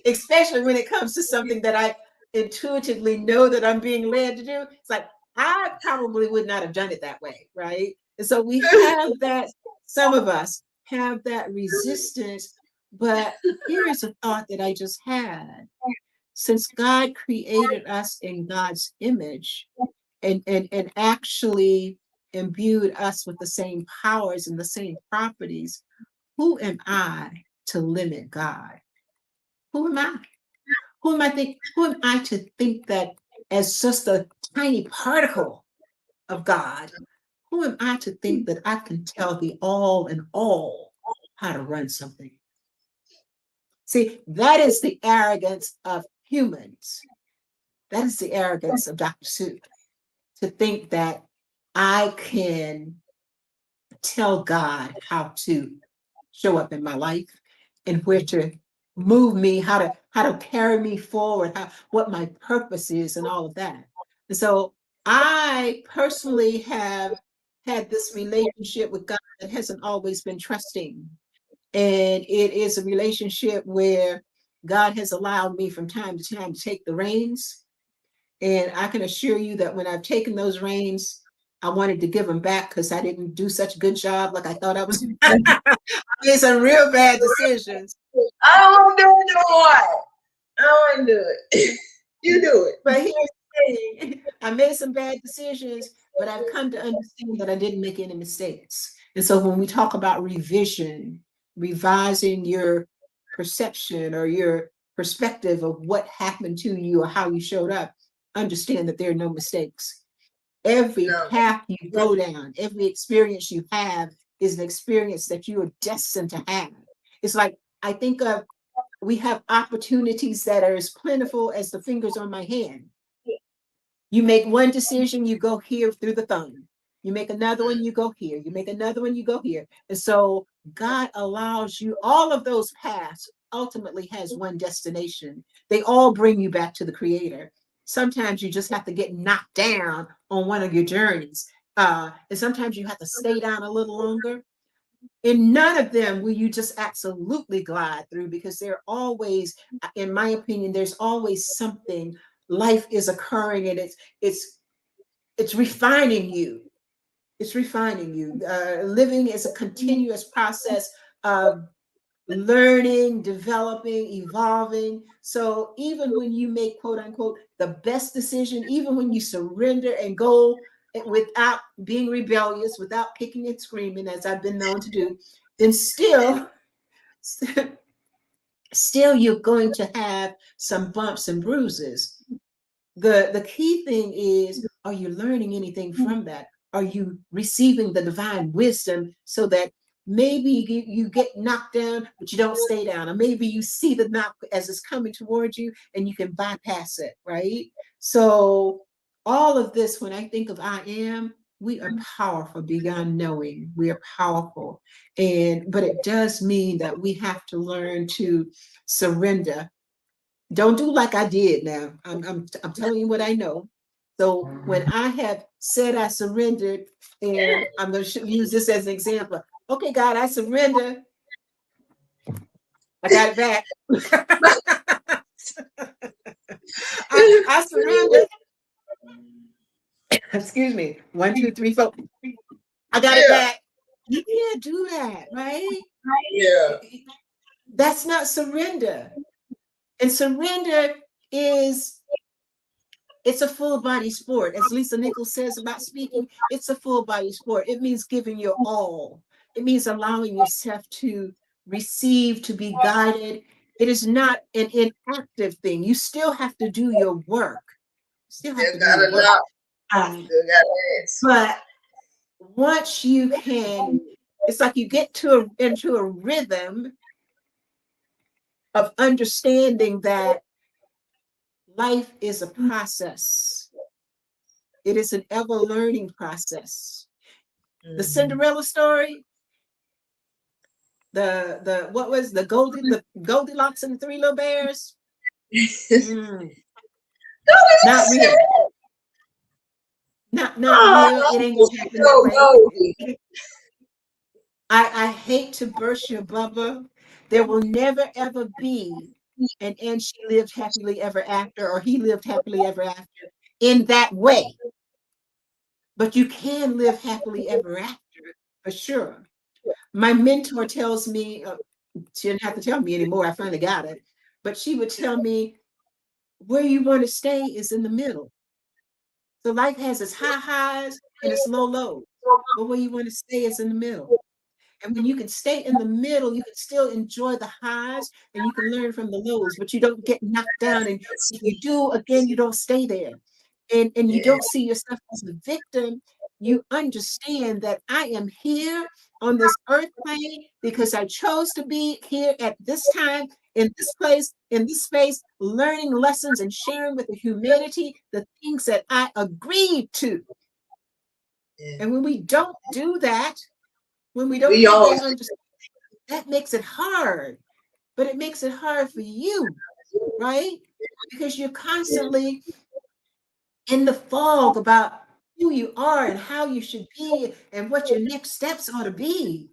S1: Especially when it comes to something that I intuitively know that I'm being led to do. It's like I probably would not have done it that way, right? And so we have that, some of us have that resistance. But here is a thought that I just had. Since God created us in God's image and actually imbued us with the same powers and the same properties, who am I to limit God? Who am I? Who am I to think that as just a tiny particle of God, who am I to think that I can tell the all and all how to run something? See, that is the arrogance of humans. That is the arrogance of Dr. Seuss, to think that I can tell God how to show up in my life and where to move me, how to carry me forward, what my purpose is, and all of that. And so I personally have had this relationship with God that hasn't always been trusting. And it is a relationship where God has allowed me from time to time to take the reins. And I can assure you that when I've taken those reins, I wanted to give them back because I didn't do such a good job like I thought I was. I made some real bad decisions.
S2: I don't want to do it no more. I don't want to do it. You do it.
S1: But here's the thing. I made some bad decisions, but I've come to understand that I didn't make any mistakes. And so when we talk about revision, revising your perception or your perspective of what happened to you or how you showed up, understand that there are no mistakes. Every path you go down, every experience you have is an experience that you are destined to have. It's like, I think of, we have opportunities that are as plentiful as the fingers on my hand. You make one decision, you go here through the thumb. You make another one, you go here. You make another one, you go here. And so God allows you, all of those paths ultimately has one destination. They all bring you back to the Creator. Sometimes you just have to get knocked down on one of your journeys. And sometimes you have to stay down a little longer. In none of them will you just absolutely glide through, because they're always, in my opinion, there's always something. Life is occurring, and it's refining you. It's refining you. Living is a continuous process of learning, developing, evolving. So even when you make, quote unquote, the best decision, even when you surrender and go without being rebellious, without kicking and screaming, as I've been known to do, then still you're going to have some bumps and bruises. The key thing is, are you learning anything from that? Are you receiving the divine wisdom so that maybe you get knocked down, but you don't stay down? Or maybe you see the knock as it's coming towards you and you can bypass it, right? So all of this, when I think of I am, we are powerful beyond knowing. We are powerful. But it does mean that we have to learn to surrender. Don't do like I did now. I'm telling you what I know. So when I have said I surrendered, and I'm going to use this as an example. Okay, God, I surrender. I got it back. I surrender. Excuse me. 1, 2, 3, 4. I got it back. You can't do that, right?
S2: Yeah.
S1: That's not surrender. And surrender is, it's a full body sport. As Lisa Nichols says about speaking, it's a full body sport. It means giving your all. It means allowing yourself to receive, to be guided. It is not an inactive thing. You still have to do your work. Still have to do your work. But once you can, it's like you get into a rhythm of understanding that life is a process. It is an ever learning process. The Cinderella story, the what was the Goldilocks and the Three Little Bears? Not real. Not real. It ain't gonna happen that way. I hate to burst your bubble. There will never ever be and she lived happily ever after, or he lived happily ever after in that way. But you can live happily ever after, for sure. My mentor tells me, she didn't have to tell me anymore, I finally got it, but she would tell me, where you want to stay is in the middle. So life has its high highs and its low lows, but where you want to stay is in the middle. And when you can stay in the middle, you can still enjoy the highs and you can learn from the lows, but you don't get knocked down. And if you do, again, you don't stay there. And you don't see yourself as a victim. You understand that I am here on this earth plane because I chose to be here at this time, in this place, in this space, learning lessons and sharing with the humanity the things that I agreed to. And when we don't do that, when we don't have that understanding, that makes it hard. But it makes it hard for you, right? Because you're constantly in the fog about who you are and how you should be and what your next steps ought to be.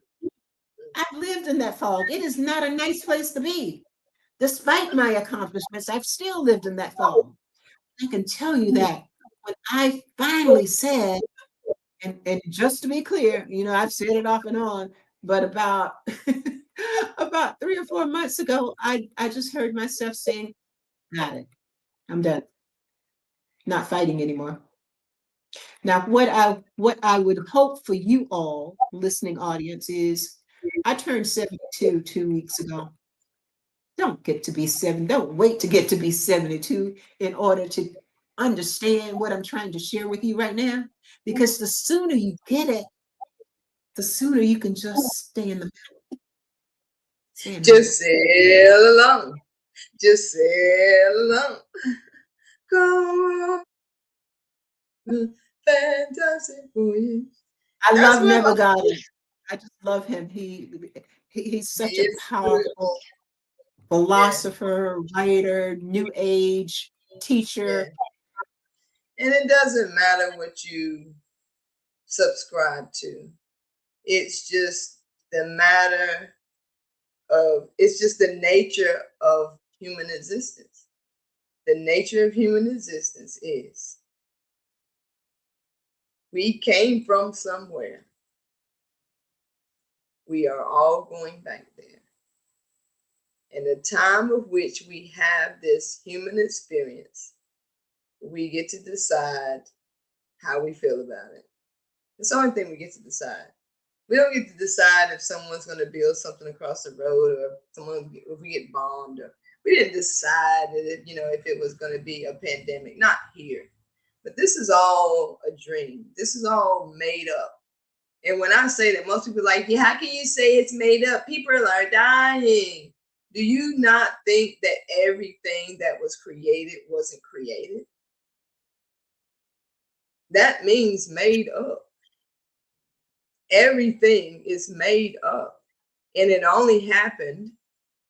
S1: I've lived in that fog. It is not a nice place to be. Despite my accomplishments, I've still lived in that fog. I can tell you that when I finally said, and just to be clear, I've said it off and on, but about about 3 or 4 months ago, I just heard myself saying, got it. I'm done. Not fighting anymore. Now, what I would hope for you all, listening audience, is I turned 72 2 weeks ago. Don't get to be 7. Don't wait to get to be 72 in order to understand what I'm trying to share with you right now. Because the sooner you get it, the sooner you can just stay in the middle.
S2: Just sail along. Just sail along. Go on. Fantastic voyage.
S1: I love Neville Goddard. I just love him. He's such a powerful philosopher, writer, new age teacher.
S2: And it doesn't matter what you subscribe to. It's just the matter of, it's just the nature of human existence. The nature of human existence is we came from somewhere. We are all going back there. In the time of which we have this human experience, we get to decide how we feel about it. It's the only thing we get to decide. We don't get to decide if someone's going to build something across the road, or if we get bombed. Or we didn't decide that if it was going to be a pandemic. Not here. But this is all a dream. This is all made up. And when I say that, most people are like, yeah, how can you say it's made up? People are dying. Do you not think that everything that was created wasn't created? That means made up. Everything is made up. And it only happened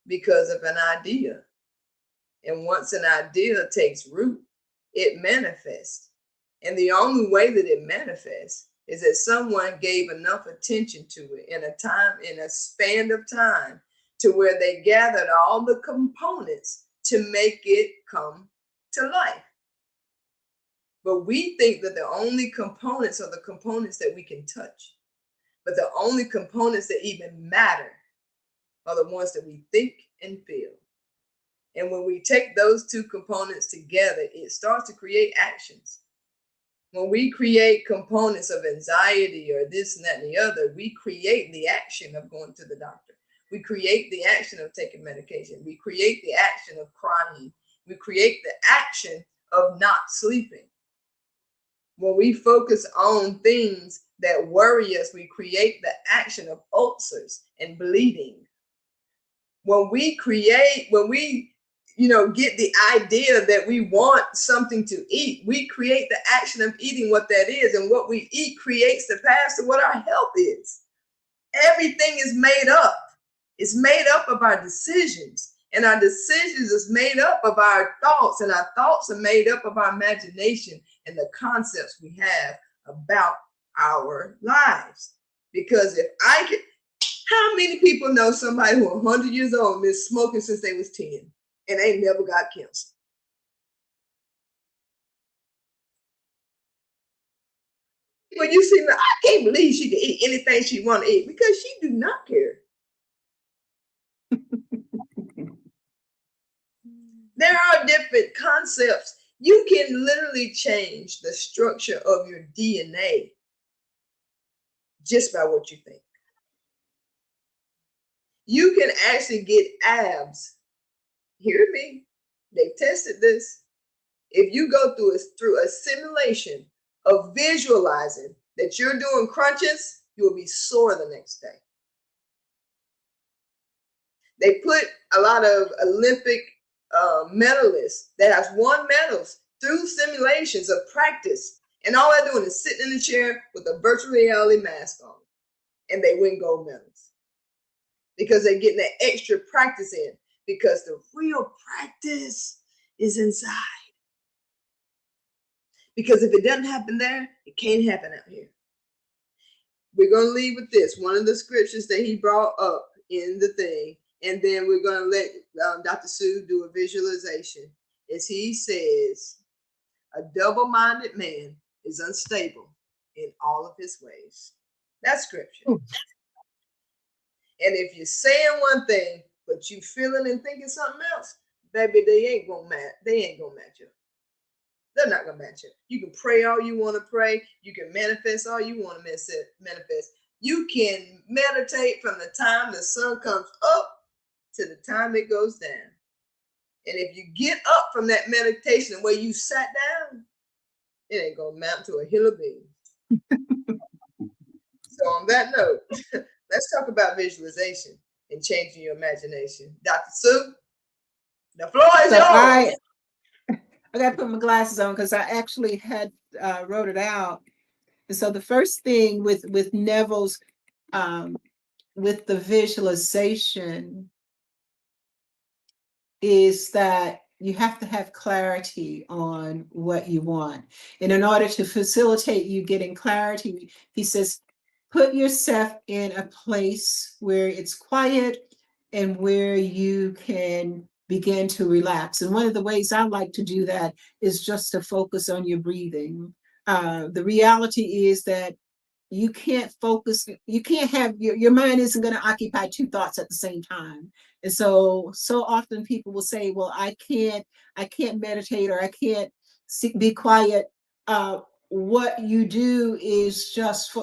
S2: because of an idea. And once an idea takes root, it manifests. And the only way that it manifests is that someone gave enough attention to it in a span of time, to where they gathered all the components to make it come to life. But we think that the only components are the components that we can touch. But the only components that even matter are the ones that we think and feel. And when we take those two components together, it starts to create actions. When we create components of anxiety or this and that and the other, we create the action of going to the doctor. We create the action of taking medication. We create the action of crying. We create the action of not sleeping. When we focus on things that worry us, we create the action of ulcers and bleeding. When we get the idea that we want something to eat, we create the action of eating what that is. And what we eat creates the path to what our health is. Everything is made up. It's made up of our decisions. And our decisions is made up of our thoughts. And our thoughts are made up of our imagination and the concepts we have about our lives. Because how many people know somebody who 100 years old been smoking since they was 10 and they never got cancer? When you see me, I can't believe she can eat anything she want to eat, because she do not care. There are different concepts. You can literally change the structure of your DNA just by what you think. You can actually get abs. Hear me? They tested this. If you go through a simulation of visualizing that you're doing crunches, you will be sore the next day. They put a lot of Olympic medalists that has won medals through simulations of practice, and all they're doing is sitting in a chair with a virtual reality mask on, and they win gold medals because they're getting that extra practice in, because the real practice is inside. Because if it doesn't happen there, it can't happen out here. We're going to leave with this, one of the scriptures that he brought up in the thing, and then we're going to let Dr. Sue do a visualization. As he says, a double-minded man is unstable in all of his ways. That's scripture. Ooh. And if you're saying one thing, but you feeling and thinking something else, baby, they ain't gonna match up. They're not gonna match up. You can pray all you want to pray. You can manifest all you want to manifest. You can meditate from the time the sun comes up to the time it goes down. And if you get up from that meditation where you sat down, it ain't gonna amount to a hill of beans. So on that note, let's talk about visualization and changing your imagination. Dr. Sue, the floor is yours.
S1: I got to put my glasses on because I actually had wrote it out. And so the first thing with Neville's, with the visualization, is that you have to have clarity on what you want. And in order to facilitate you getting clarity, he says, put yourself in a place where it's quiet and where you can begin to relax. And one of the ways I like to do that is just to focus on your breathing. The reality is that you can't focus, you can't have your mind isn't going to occupy two thoughts at the same time. And so often people will say, well, I can't meditate, or I can't be quiet. What you do is just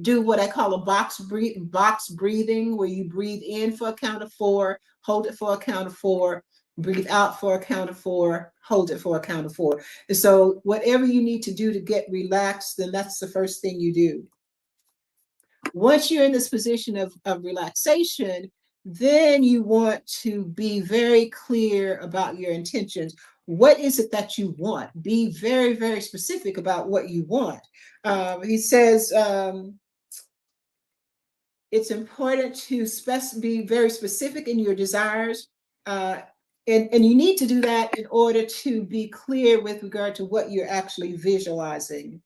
S1: do what I call a box breathing, where you breathe in for a count of 4, hold it for a count of 4, breathe out for a count of 4, hold it for a count of 4. And so whatever you need to do to get relaxed, then that's the first thing you do. Once you're in this position of relaxation, then you want to be very clear about your intentions. What is it that you want? Be very, very specific about what you want. He says it's important to be very specific in your desires. And you need to do that in order to be clear with regard to what you're actually visualizing.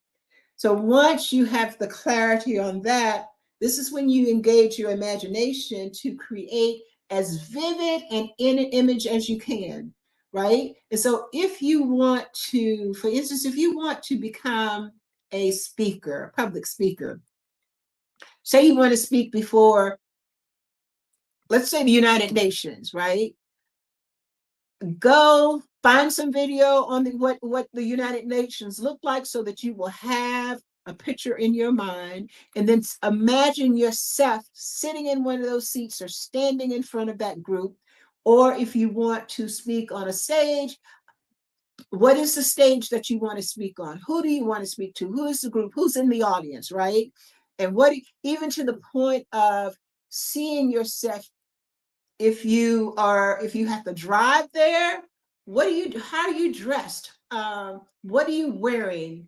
S1: So once you have the clarity on that, this is when you engage your imagination to create as vivid and in an image as you can, right? And so if you want to, for instance, if you want to become a speaker, a public speaker, say you want to speak before, let's say, the United Nations, right? Go find some video on what the United Nations look like, so that you will have a picture in your mind, and then imagine yourself sitting in one of those seats or standing in front of that group. Or if you want to speak on a stage, what is the stage that you want to speak on? Who do you want to speak to? Who is the group? Who's in the audience, right? And what, even to the point of seeing yourself, if you have to drive there, how are you dressed? What are you wearing?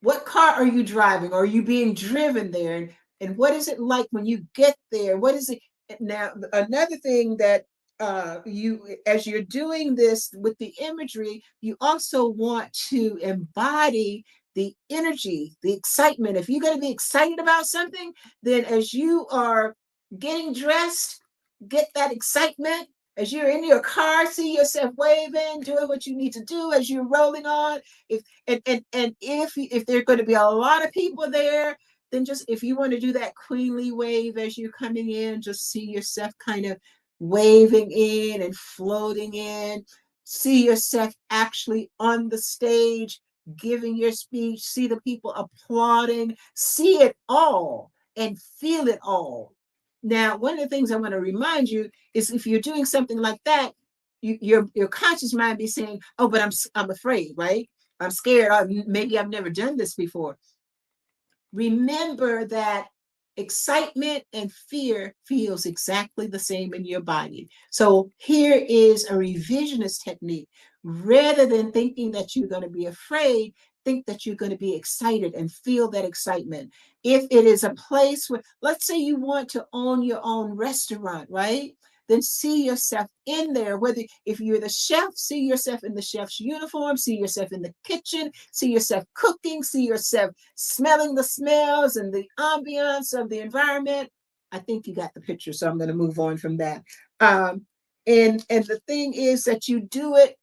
S1: What car are you driving? Are you being driven there? And what is it like when you get there? What is it? Now, another thing that as you're doing this with the imagery, you also want to embody the energy, the excitement. If you're going to be excited about something, then as you are getting dressed, get that excitement. As you're in your car, see yourself waving, doing what you need to do as you're rolling on. If there are going to be a lot of people there, then just, if you want to do that queenly wave as you're coming in, just see yourself kind of waving in and floating in. See yourself actually on the stage giving your speech. See the people applauding. See it all and feel it all. Now, one of the things I want to remind you is, if you're doing something like that, your conscious mind be saying, "Oh, but I'm afraid, right? I'm scared. Maybe I've never done this before." Remember that excitement and fear feels exactly the same in your body. So here is a revisionist technique. Rather than thinking that you're going to be afraid, think that you're going to be excited and feel that excitement. If it is a place where, let's say you want to own your own restaurant, right? Then see yourself in there. Whether, if you're the chef, see yourself in the chef's uniform, see yourself in the kitchen, see yourself cooking, see yourself smelling the smells and the ambiance of the environment. I think you got the picture, so I'm going to move on from that. And the thing is that you do it.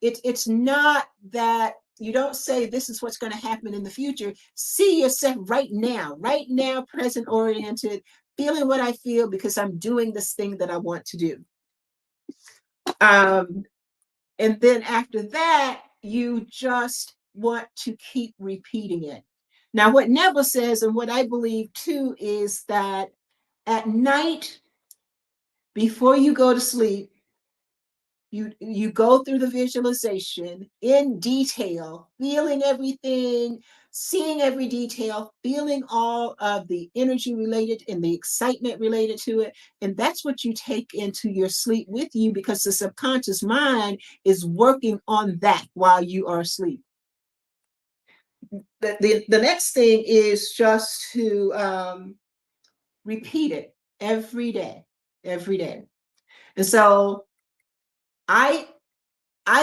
S1: It's not that you don't say this is what's going to happen in the future. See yourself right now, present oriented, feeling what I feel because I'm doing this thing that I want to do. And then after that, you just want to keep repeating it. Now, what Neville says, and what I believe too, is that at night, before you go to sleep, you go through the visualization in detail, feeling everything, seeing every detail, feeling all of the energy related and the excitement related to it. And that's what you take into your sleep with you, because the subconscious mind is working on that while you are asleep. The next thing is just to repeat it every day. And so I'd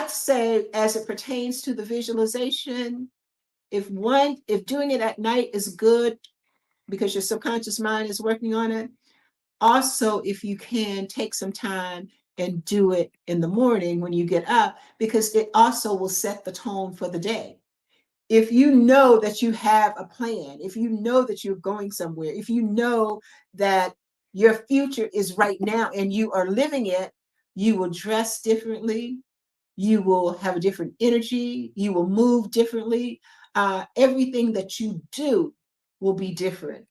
S1: say, as it pertains to the visualization, if doing it at night is good because your subconscious mind is working on it, also, if you can, take some time and do it in the morning when you get up, because it also will set the tone for the day. if you know that you have a plan, if you know that you're going somewhere, if you know that your future is right now and you are living it, you will dress differently. You will have a different energy. You will move differently. Everything that you do will be different.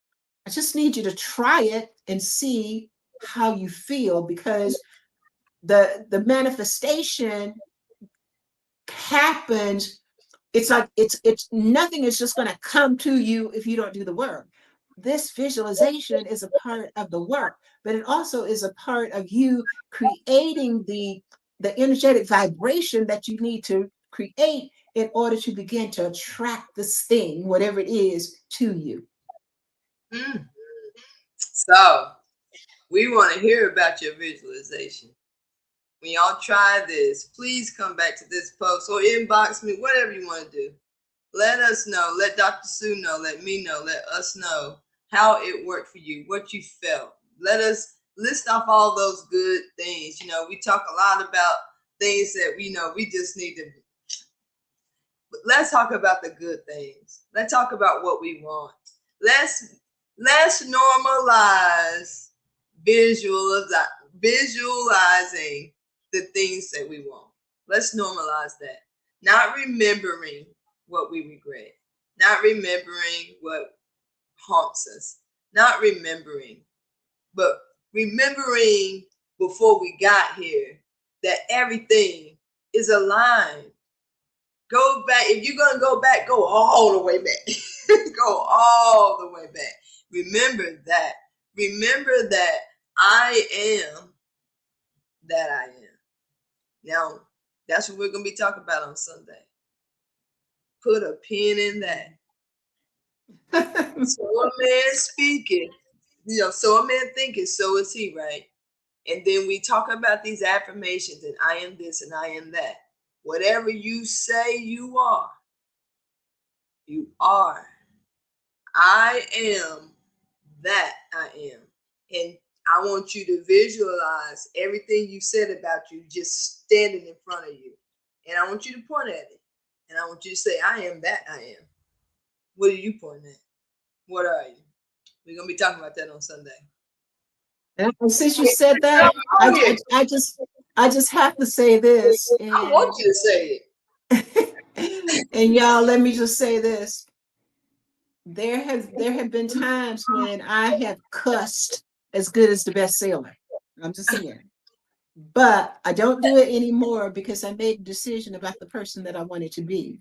S1: I just need you to try it and see how you feel, because the manifestation happens. It's like it's nothing is just going to come to you if you don't do the work. This visualization is a part of the work, but it also is a part of you creating the energetic vibration that you need to create in order to begin to attract this thing, whatever it is, to you.
S2: Mm. So we want to hear about your visualization. When y'all try this, please come back to this post or inbox me, whatever you want to do. Let us know. Let Dr. Sue know. Let me know. Let us know how it worked for you, what you felt. Let us list off all those good things. You know, we talk a lot about things that we know we just need to. But let's talk about the good things. Let's talk about what we want. Let's normalize visualizing the things that we want. Let's normalize that. Not remembering what we regret, not remembering what haunts us, not remembering, but remembering before we got here that everything is aligned. Go back. If you're going to go back, go all the way back. Go all the way back. Remember that. Remember that I am that I am. Now, that's what we're going to be talking about on Sunday. Put a pin in that. So a man speaking, so a man thinking, so is he, right? And then we talk about these affirmations, and I am this and I am that. Whatever you say you are, you are. I am that I am. And I want you to visualize everything you said about you just standing in front of you. And I want you to point at it. And I want you to say, I am that I am. What are you pointing at? What are you? We're going to be talking about that on Sunday.
S1: And since you said that, I just have to say this. And
S2: I want you to say
S1: it. And y'all, let me just say this. There have been times when I have cussed as good as the best sailor. I'm just saying. But I don't do it anymore because I made a decision about the person that I wanted to be.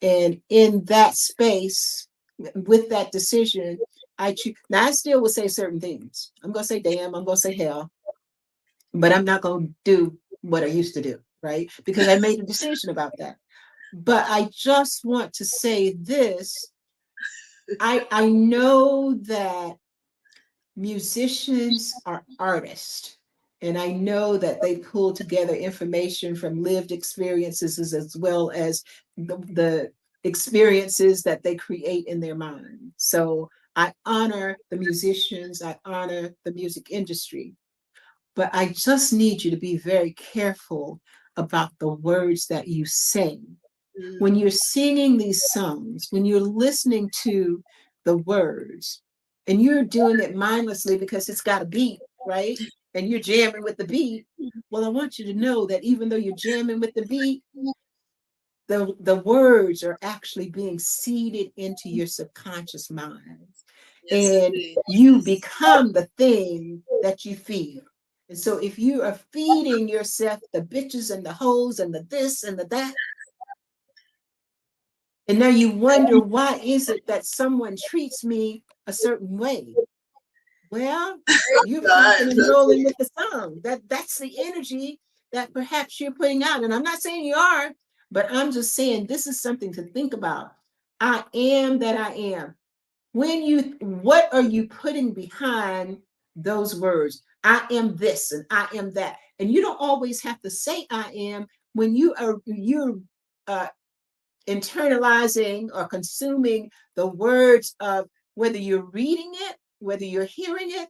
S1: And in that space, with that decision, I choose. Now, I still will say certain things. I'm going to say damn, I'm going to say hell, but I'm not going to do what I used to do, right? Because I made a decision about that. But I just want to say this. I know that musicians are artists, and I know that they pull together information from lived experiences as well as the experiences that they create in their mind. So I honor the musicians, I honor the music industry, but I just need you to be very careful about the words that you sing. When you're singing these songs, when you're listening to the words, and you're doing it mindlessly because it's got a beat, right? And you're jamming with the beat. Well, I want you to know that even though you're jamming with the beat, the words are actually being seeded into your subconscious mind.
S2: Yes,
S1: And you become the thing that you feel. And so if you are feeding yourself the bitches and the hoes and the this and the that, and now you wonder, why is it that someone treats me a certain way? Well, you're rocking and rolling with the song. That's the energy that perhaps you're putting out. And I'm not saying you are, but I'm just saying this is something to think about. I am that I am. What are you putting behind those words? I am this and I am that. And you don't always have to say I am when you're internalizing or consuming the words of, whether you're reading it, whether you're hearing it,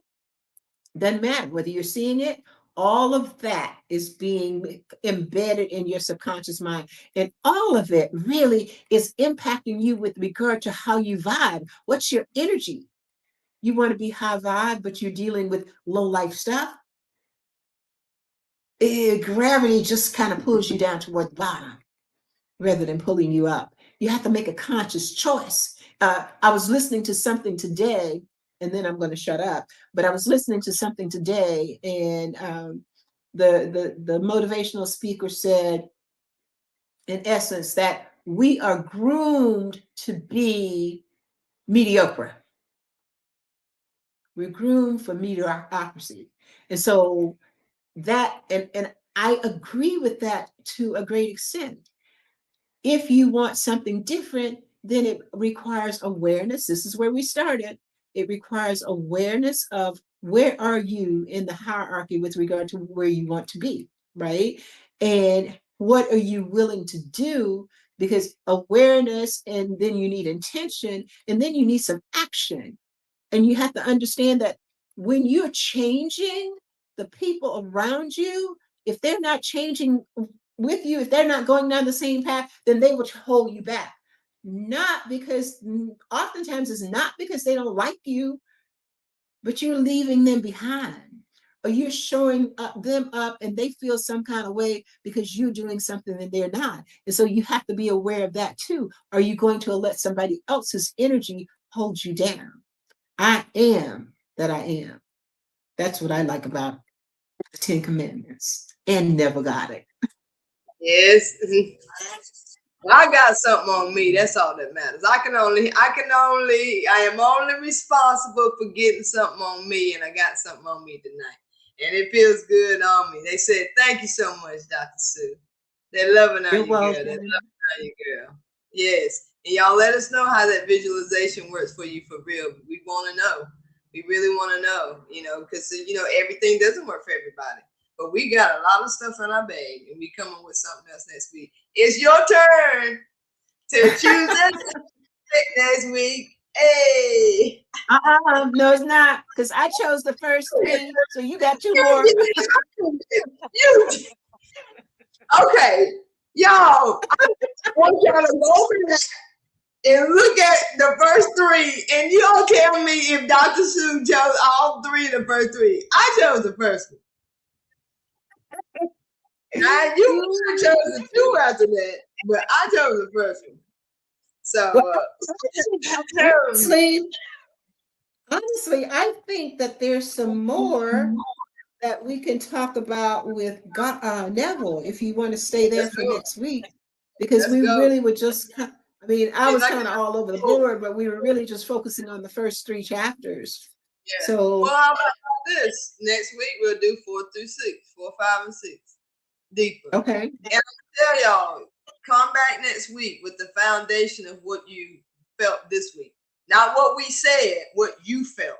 S1: doesn't matter whether you're seeing it All of that is being embedded in your subconscious mind. And all of it really is impacting you with regard to how you vibe. What's your energy? You want to be high vibe, but you're dealing with low life stuff. Gravity just kind of pulls you down toward the bottom rather than pulling you up. You have to make a conscious choice. I was listening to something today, and then I'm going to shut up. But I was listening to something today, and the motivational speaker said, in essence, that we are groomed to be mediocre. We're groomed for mediocrity, and so that, and I agree with that to a great extent. If you want something different, then it requires awareness. This is where we started. It requires awareness of where are you in the hierarchy with regard to where you want to be, right? And what are you willing to do? Because awareness, and then you need intention, and then you need some action. And you have to understand that when you're changing, the people around you, if they're not changing with you, if they're not going down the same path, then they will hold you back. Not because, oftentimes it's not because they don't like you, but you're leaving them behind, or you're showing them up and they feel some kind of way because you're doing something that they're not. And so you have to be aware of that too. Are you going to let somebody else's energy hold you down? I am that I am. That's what I like about the 10 Commandments and Neville Goddard.
S2: Yes. I got something on me. That's all that matters. I am only responsible for getting something on me, and I got something on me tonight. And it feels good on me. They said, thank you so much, Dr. Sue. They're loving on you, girl. They're loving on you, girl. Yes. And y'all let us know how that visualization works for you for real. We want to know. We really want to know, because, everything doesn't work for everybody. But we got a lot of stuff in our bag, and we coming with something else next week. It's your turn to choose this next week. Hey.
S1: No, it's not, because I chose the first 3, so you got 2 more.
S2: Okay, y'all, I want y'all to go over that and look at the first 3, and you don't tell me if Dr. Sue chose all 3 of the first 3. I chose the first one. Now, you chose the 2 after that, but I chose the first one. So,
S1: honestly, I think that there's some more that we can talk about with Neville, if you want to stay there for next week, because we really were just, I was kind of all over the board, but we were really just focusing on the first 3 chapters.
S2: Yeah.
S1: So,
S2: well, how about this? Next week, we'll do 4 through 6, 4, 5, and 6. Deeper. Okay. And I tell y'all, come back next week with the foundation of what you felt this week. Not what we said, what you felt.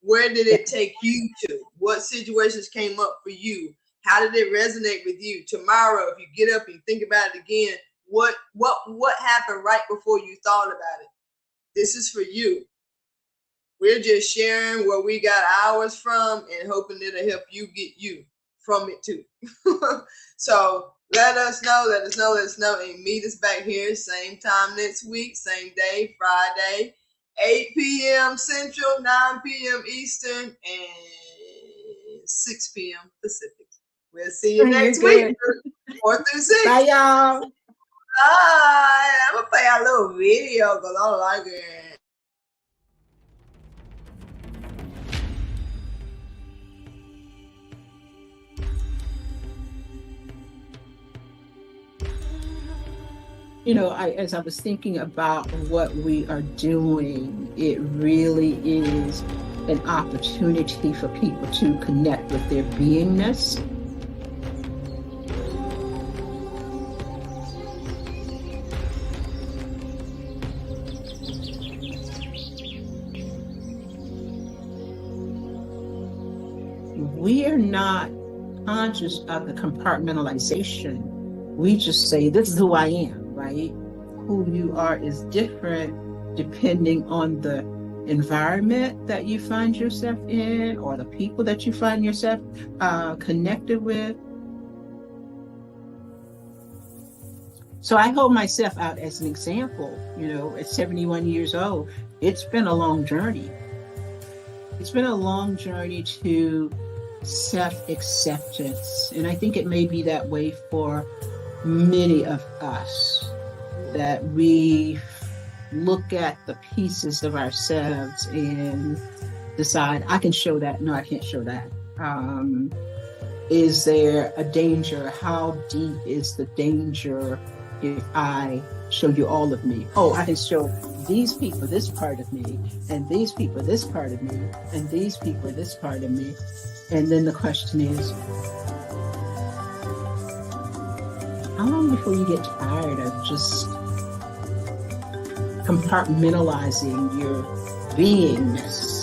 S2: Where did it take you to? What situations came up for you? How did it resonate with you? Tomorrow, if you get up and think about it again, what happened right before you thought about it? This is for you. We're just sharing where we got ours from and hoping it'll help you get you from it too. So let us know, and meet us back here same time next week, same day, Friday, 8 p.m. Central, 9 p.m. Eastern, and 6 p.m. Pacific. We'll see you next week, 4 through 6.
S1: Bye, y'all.
S2: Bye. I'm gonna play a little video because I like it.
S1: As I was thinking about what we are doing, it really is an opportunity for people to connect with their beingness. We are not conscious of the compartmentalization. We just say, this is who I am, right? Who you are is different depending on the environment that you find yourself in, or the people that you find yourself connected with. So I hold myself out as an example. At 71 years old, it's been a long journey. It's been a long journey to self-acceptance. And I think it may be that way for many of us, that we look at the pieces of ourselves and decide, I can show that, no, I can't show that. Is there a danger? How deep is the danger if I show you all of me? Oh, I can show these people this part of me, and these people this part of me, and these people this part of me. And then the question is, how long before you get tired of just compartmentalizing your beingness